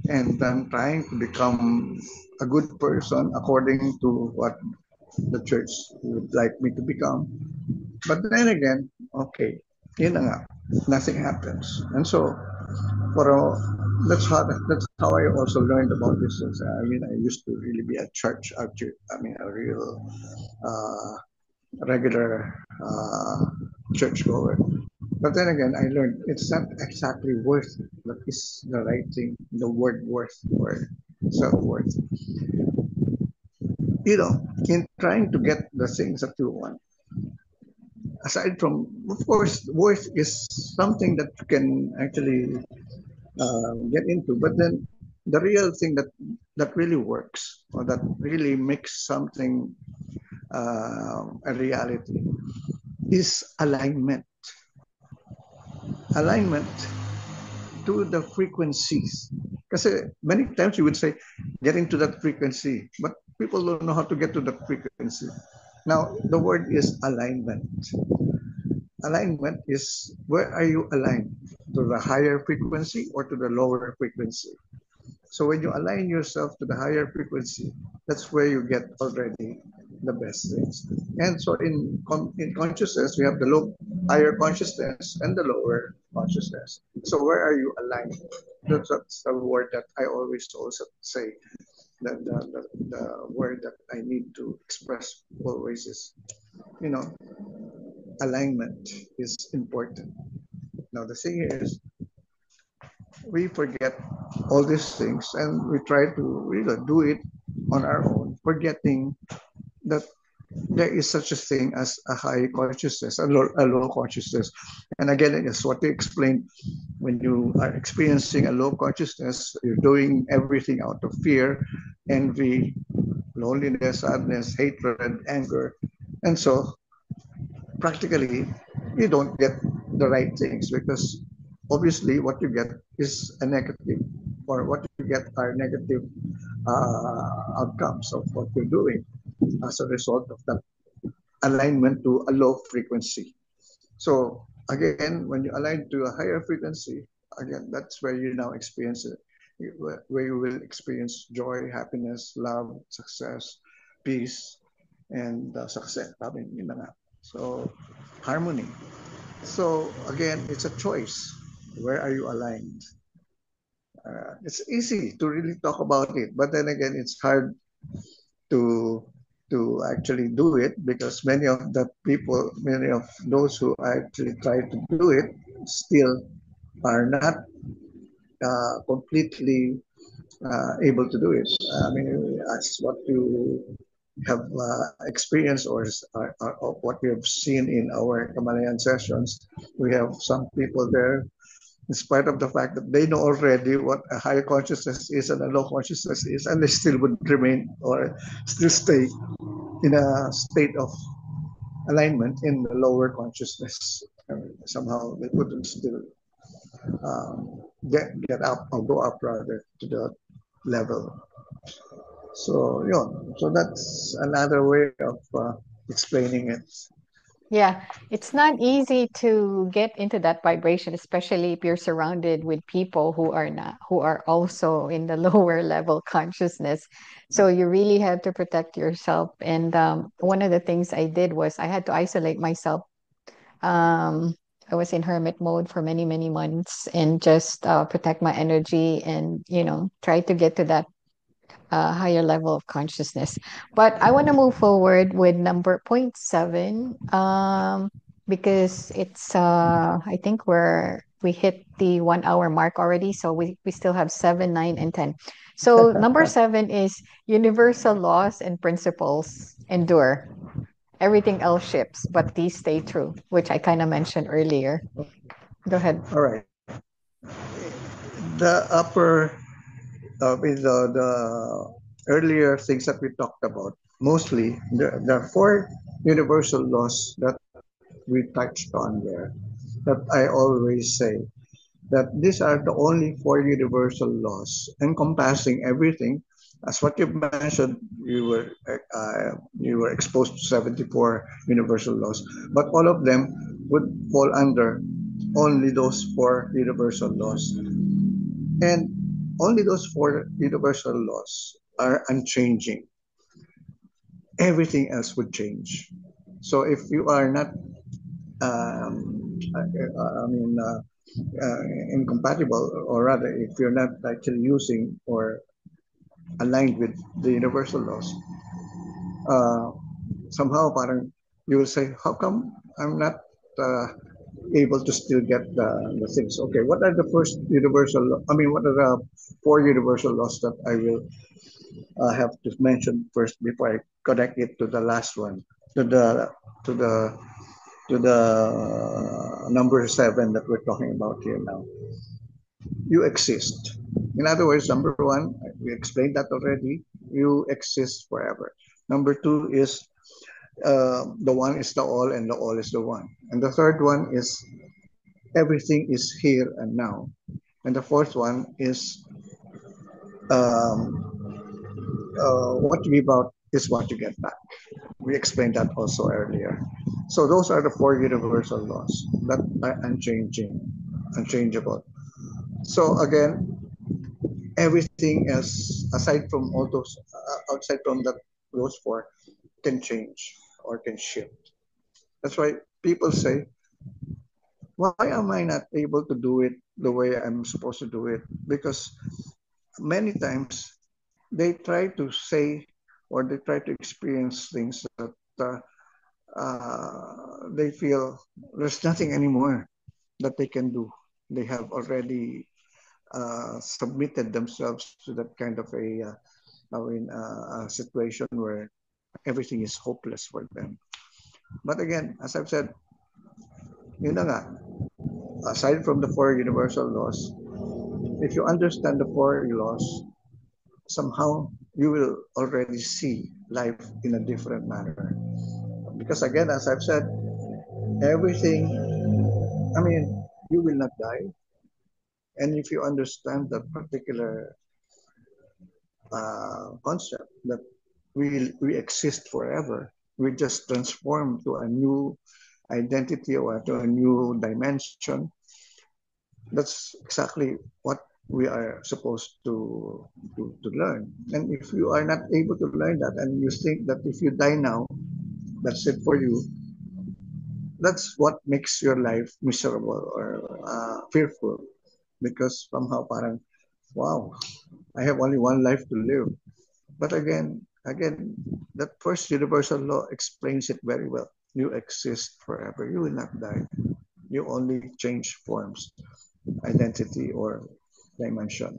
and I'm trying to become a good person according to what the church would like me to become. But then again, okay, yun na nga, nothing happens. And so, for that's how I also learned about this. I mean, I used to really be a church, I mean, a real uh, regular churchgoer. But then again, I learned it's not exactly worth what is the right thing, the word worth or self worth. In trying to get the things that you want, aside from, of course, worth is something that you can actually get into, but then the real thing that really works or that really makes something a reality is alignment. Alignment to the frequencies. Because many times you would say, get into that frequency, but people don't know how to get to that frequency. Now, the word is alignment. Alignment is where are you aligned? To the higher frequency or to the lower frequency? So when you align yourself to the higher frequency, that's where you get already the best things. And so in consciousness, we have the higher consciousness and the lower consciousness. So where are you aligned? That's the word that I always also say. The word that I need to express always is, you know, alignment is important. Now the thing is, we forget all these things and we try to do it on our own, forgetting that there is such a thing as a high consciousness, a low consciousness. And again, it's what they explained. When you are experiencing a low consciousness, you're doing everything out of fear, envy, loneliness, sadness, hatred, anger. And so practically you don't get the right things because obviously what you get is a negative, or what you get are negative outcomes of what you're doing as a result of that alignment to a low frequency. So again, when you align to a higher frequency, again, that's where you now experience it, where you will experience joy, happiness, love, success, peace, and success. So harmony. So again, it's a choice. Where are you aligned? It's easy to really talk about it, but then again, it's hard to actually do it because many of those who actually try to do it still are not completely able to do it. I mean, as what you have experienced or what we have seen in our Kamalayan sessions, we have some people there, in spite of the fact that they know already what a higher consciousness is and a low consciousness is, and they still would remain or still stay in a state of alignment in the lower consciousness. Somehow they couldn't still get up or go up rather to the level. So yeah, so that's another way of explaining it. Yeah, it's not easy to get into that vibration, especially if you're surrounded with people who are also in the lower level consciousness. So you really have to protect yourself. And one of the things I did was I had to isolate myself. Um, I was in hermit mode for many, many months and just protect my energy and, try to get to that higher level of consciousness. But I want to move forward with number point seven, because it's I think we hit the 1 hour mark already, so we still have 7, 9, and 10. So number seven is universal laws and principles endure. Everything else shifts, but these stay true, which I kind of mentioned earlier. Go ahead. All right. The upper, the earlier things that we talked about, mostly the four universal laws that we touched on there, that I always say that these are the only four universal laws encompassing everything. As what you mentioned, you were exposed to 74 universal laws, but all of them would fall under only those four universal laws. And only those four universal laws are unchanging. Everything else would change. So if you are not, I mean, incompatible, or rather, if you're not actually using or aligned with the universal laws, uh, somehow parang you will say, how come I'm not uh, able to still get the things? Okay, what are the first universal, I mean, what are the four universal laws that I will have to mention first before I connect it to the last one, to the, to the, to the number seven that we're talking about here now. You exist. In other words, number one, we explained that already. You exist forever. Number two is the one is the all and the all is the one. And the third one is everything is here and now. And the fourth one is um, what you give out is what you get back. We explained that also earlier. So those are the four universal laws that are unchanging, unchangeable. So again, everything else aside from all those, outside from that, those four can change or can shift. That's why people say, why am I not able to do it the way I'm supposed to do it? Because many times they try to say or they try to experience things that they feel there's nothing anymore that they can do. They have already submitted themselves to that kind of a situation where everything is hopeless for them. But again, as I've said, yun na nga, aside from the four universal laws, if you understand the four laws, somehow you will already see life in a different manner. Because again, as I've said, everything, I mean, you will not die. And if you understand that particular concept that we exist forever, we just transform to a new identity or to a new dimension. That's exactly what we are supposed to learn. And if you are not able to learn that and you think that if you die now, that's it for you, that's what makes your life miserable or fearful. Because somehow parang, wow, I have only one life to live. But again, that first universal law explains it very well. You exist forever. You will not die. You only change forms, identity, or dimension.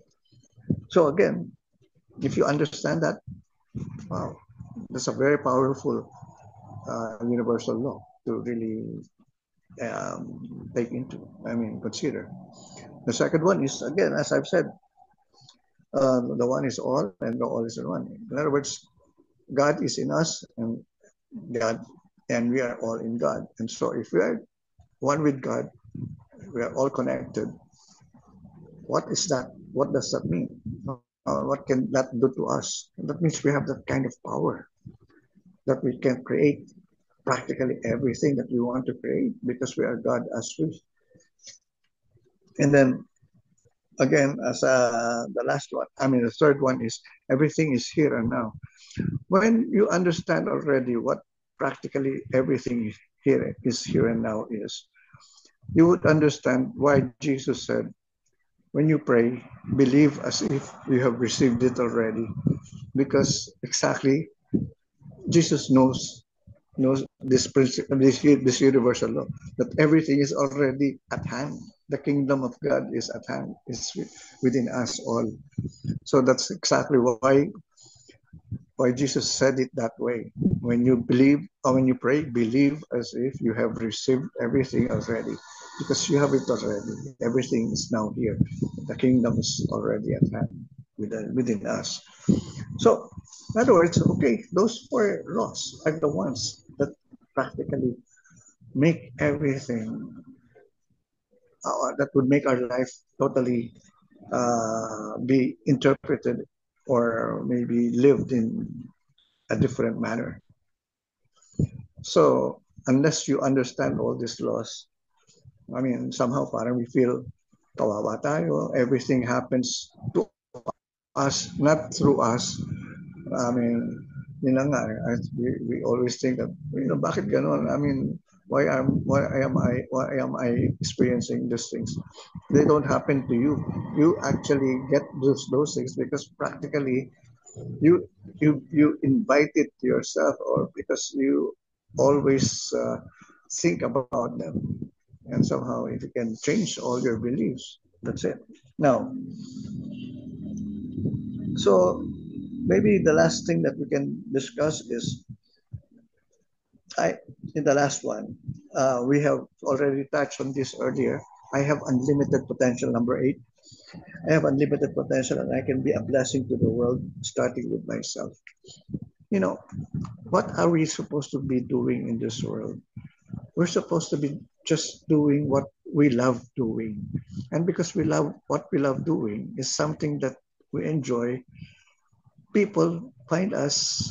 So again, if you understand that, wow, that's a very powerful universal law to really take into, I mean, consider. The second one is, again, as I've said, the one is all and the all is the one. In other words, God is in us and God, and we are all in God. And so if we are one with God, we are all connected. What is that? What does that mean? What can that do to us? That means we have that kind of power that we can create practically everything that we want to create because we are God as we. And then again, as the last one, I mean, the third one is everything is here and now. When you understand already what practically everything here and now is, you would understand why Jesus said, when you pray, believe as if you have received it already. Because exactly, Jesus knows this principle, this universal law, that everything is already at hand. The kingdom of God is at hand, is within us all. So that's exactly why Jesus said it that way. When you believe or when you pray, believe as if you have received everything already, because you have it already. Everything is now here. The kingdom is already at hand within us. So, in other words, okay, those four laws are the ones that practically make everything that would make our life totally be interpreted or maybe lived in a different manner. So unless you understand all these laws, I mean, somehow parang we feel kawawa tayo, everything happens to us, not through us. I mean, yun na nga, we always think that, bakit ganon? I mean, why am I experiencing these things? They don't happen to you. You actually get those things because practically you you invite it to yourself, or because you always think about them, and somehow if you can change all your beliefs, that's it. Now, so maybe the last thing that we can discuss is I in the last one, we have already touched on this earlier. I have unlimited potential, number 8. I have unlimited potential and I can be a blessing to the world, starting with myself. You know, what are we supposed to be doing in this world? We're supposed to be just doing what we love doing. And because we love what we love doing is something that we enjoy, people find us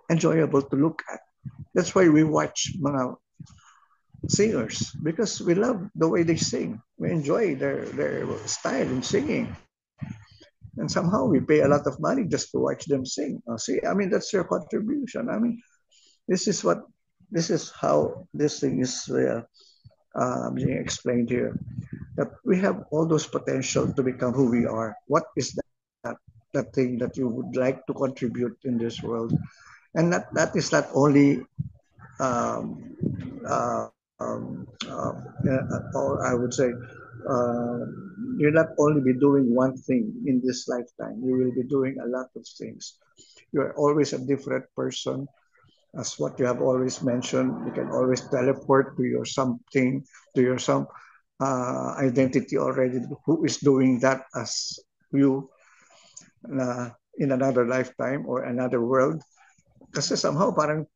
enjoyable to look at. That's why we watch mga singers, because we love the way they sing. We enjoy their style in singing. And somehow we pay a lot of money just to watch them sing. See, I mean, that's your contribution. I mean, this is what, this is how this thing is being explained here. That we have all those potential to become who we are. What is that thing that you would like to contribute in this world? And that is not only um, or I would say, uh, you'll not only be doing one thing in this lifetime. You will be doing a lot of things. You are always a different person, as what you have always mentioned. You can always teleport to your something, to your some identity already, who is doing that as you in another lifetime or another world. Kasi somehow parang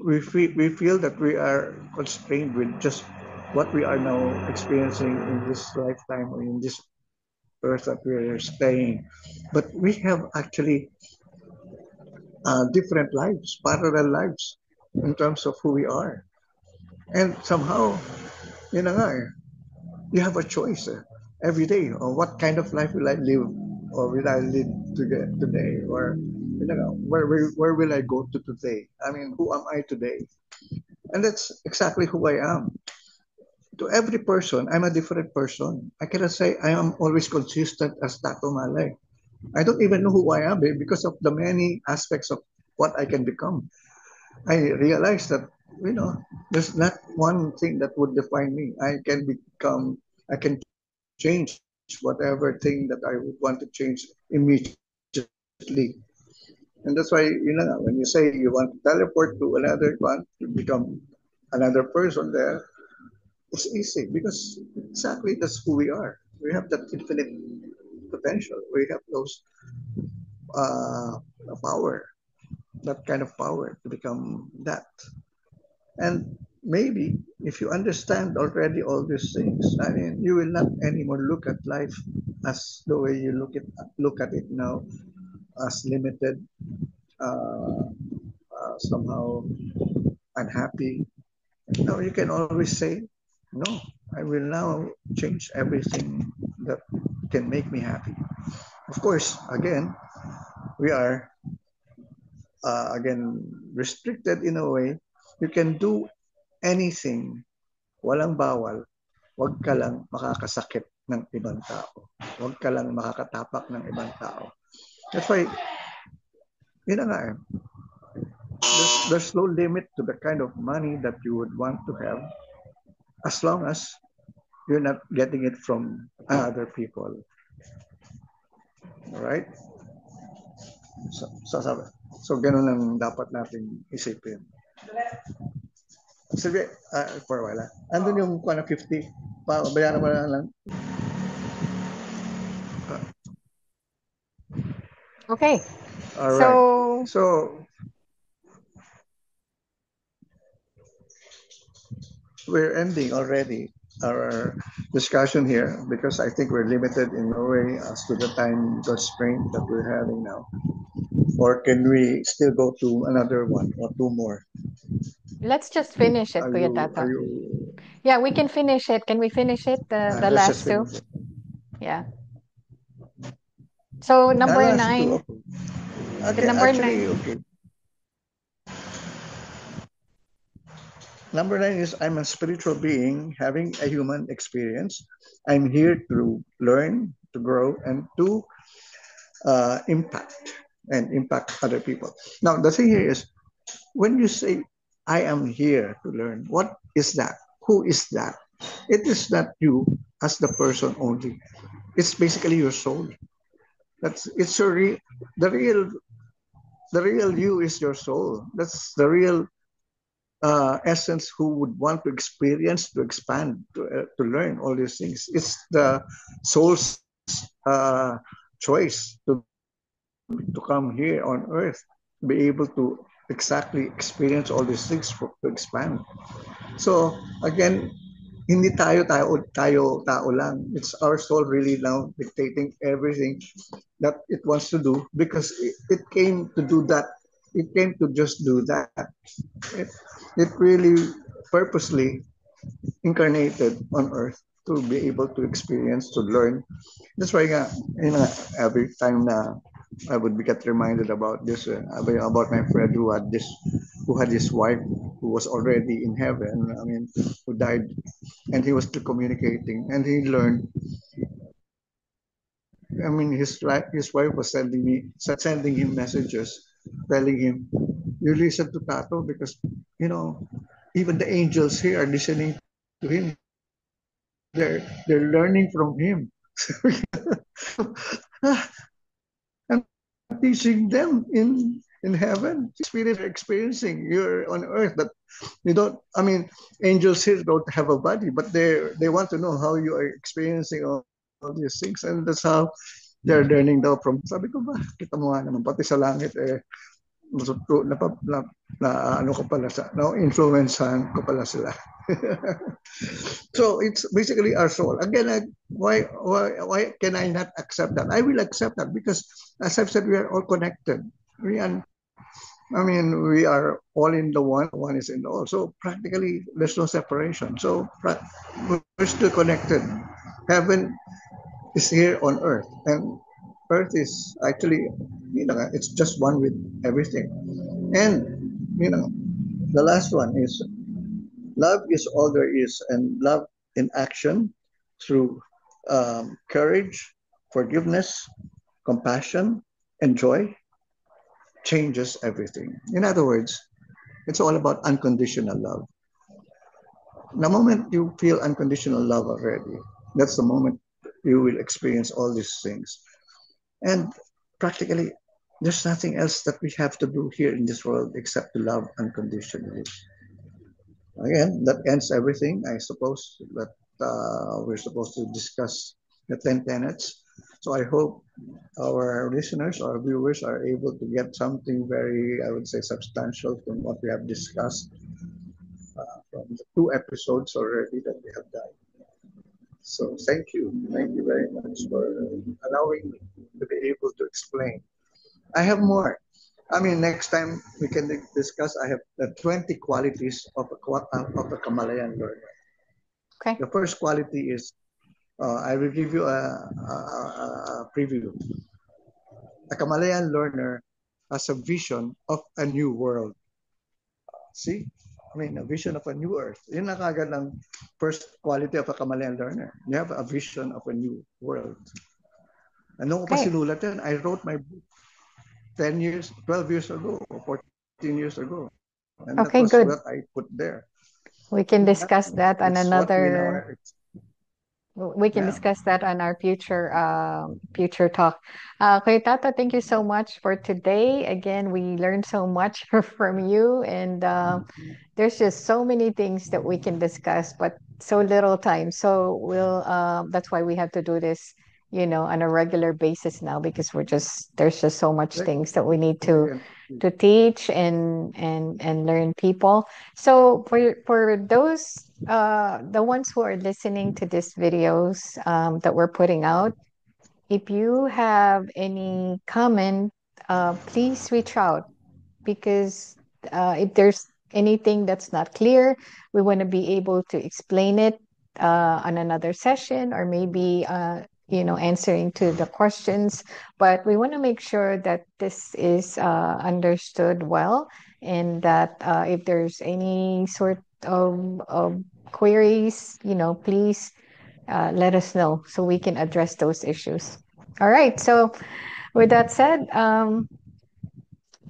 we feel that we are constrained with just what we are now experiencing in this lifetime or in this earth that we are staying. But we have actually different lives, parallel lives in terms of who we are. And somehow, yun na nga eh, you have a choice every day on what kind of life will I live, or will I live today, or you know, where will I go to today? I mean, who am I today? And that's exactly who I am. To every person, I'm a different person. I cannot say I am always consistent as Tato Malay. I don't even know who I am because of the many aspects of what I can become. I realized that, you know, there's not one thing that would define me. I can change whatever thing that I would want to change immediately. And that's why, you know, when you say you want to teleport to another one to become another person there, it's easy because exactly that's who we are. We have that infinite potential. We have those uh, power, that kind of power to become that. And maybe if you understand already all these things, I mean, you will not anymore look at life as the way you look at it now, as limited, uh, somehow unhappy. No, you can always say, no, I will now change everything that can make me happy. Of course, again, we are again restricted in a way. You can do anything, walang bawal. Huwag ka lang makakasakit ng ibang tao. Huwag ka lang makakatapak ng ibang tao. That's why, yun na nga eh, there's no limit to the kind of money that you would want to have, as long as you're not getting it from other people. Alright? So ganun lang dapat natin isipin. Sige, for a while. Andun yung 50, bayaran mo na lang. Okay. All right. So we're ending already our discussion here because I think we're limited in a way as to the time constraint that we're having now. Or can we still go to another one or two more? Let's just finish it, Kuya Tata. Yeah, we can finish it. Can we finish it? The last two? Yeah. So number 9. Okay, number actually, 9. Okay. Number 9 is I'm a spiritual being having a human experience. I'm here to learn, to grow, and to impact other people. Now, the thing here is when you say, I am here to learn, what is that? Who is that? It is not you as the person only. It's basically your soul. That's it's your the real the real you is your soul. That's the real essence who would want to experience, to expand, to learn all these things. It's the soul's choice to come here on earth, be able to exactly experience all these things to expand. So again, hindi tayo lang. It's our soul really now dictating everything that it wants to do because it came to do that. It came to just do that. It, it really purposely incarnated on earth to be able to experience, to learn. That's why every time na I would get reminded about this, about my friend who had his wife who was already in heaven. I mean, who died, and he was still communicating, and he learned. I mean, his wife was sending him messages, telling him, "You listen to Tato because you know even the angels here are listening to him. They're learning from him." I'm teaching them in heaven. Experience you're experiencing. You're on earth, but you don't. I mean, angels here don't have a body, but they want to know how you are experiencing all these things, and that's how they're learning daw from. Sabi ko ba, kita mo nga naman, pati sa langit na, na, na ano ko pala sa, no, influencehan ko pala sila. So it's basically our soul. Again, why can I not accept that? I will accept that because, as I've said, we are all connected. We are all in the one. One is in the all. So practically, there's no separation. So we're still connected. Heaven is here on earth, and earth is actually, it's just one with everything. And the last one is love is all there is, and love in action through courage, forgiveness, compassion, and joy changes everything. In other words, it's all about unconditional love. The moment you feel unconditional love already, that's the moment you will experience all these things. And practically, there's nothing else that we have to do here in this world except to love unconditionally. Again, that ends everything. I suppose that we're supposed to discuss the 10 tenets. So I hope our listeners, our viewers are able to get something very, I would say, substantial from what we have discussed from the 2 episodes already that we have done. So thank you. Thank you very much for allowing me to be able to explain. I have more. I mean, next time we can discuss. I have the 20 qualities of a Kamalayan learner. Okay. The first quality is I will give you a preview. A Kamalayan learner has a vision of a new world. See? I mean, a vision of a new earth. Yun na kagad ang first quality of a Kamalayan learner. You have a vision of a new world. Ano ko pa sinulat yan? I wrote my book 10 years, 12 years ago, or 14 years ago. And that was good. what I put there. We can discuss that on It's another. We can discuss that on our future talk. Kuya Tato, thank you so much for today. Again, we learned so much from you, and there's just so many things that we can discuss, but so little time. So that's why we have to do this, on a regular basis now, because there's just so much things that we need to teach and learn people. So for those the ones who are listening to these videos that we're putting out, if you have any comment, please reach out, because if there's anything that's not clear, we want to be able to explain it on another session, or maybe answering to the questions. But we want to make sure that this is understood well, and that if there's any of queries, please let us know so we can address those issues. All right. So, with that said,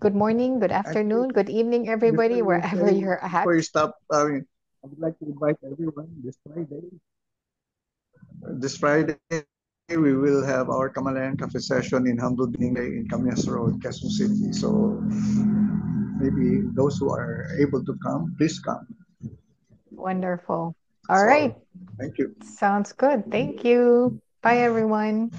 good morning, good Actually, afternoon, good evening, before everybody, you wherever say, you're at. before you stop, I mean, I would like to invite everyone this Friday. This Friday, we will have our Kamalayan Cafe session in Humble Biningay in Camias Road, Quezon City. So maybe those who are able to come, please come. Wonderful. All That's right. all. Thank you. Sounds good. Thank you. Bye, everyone.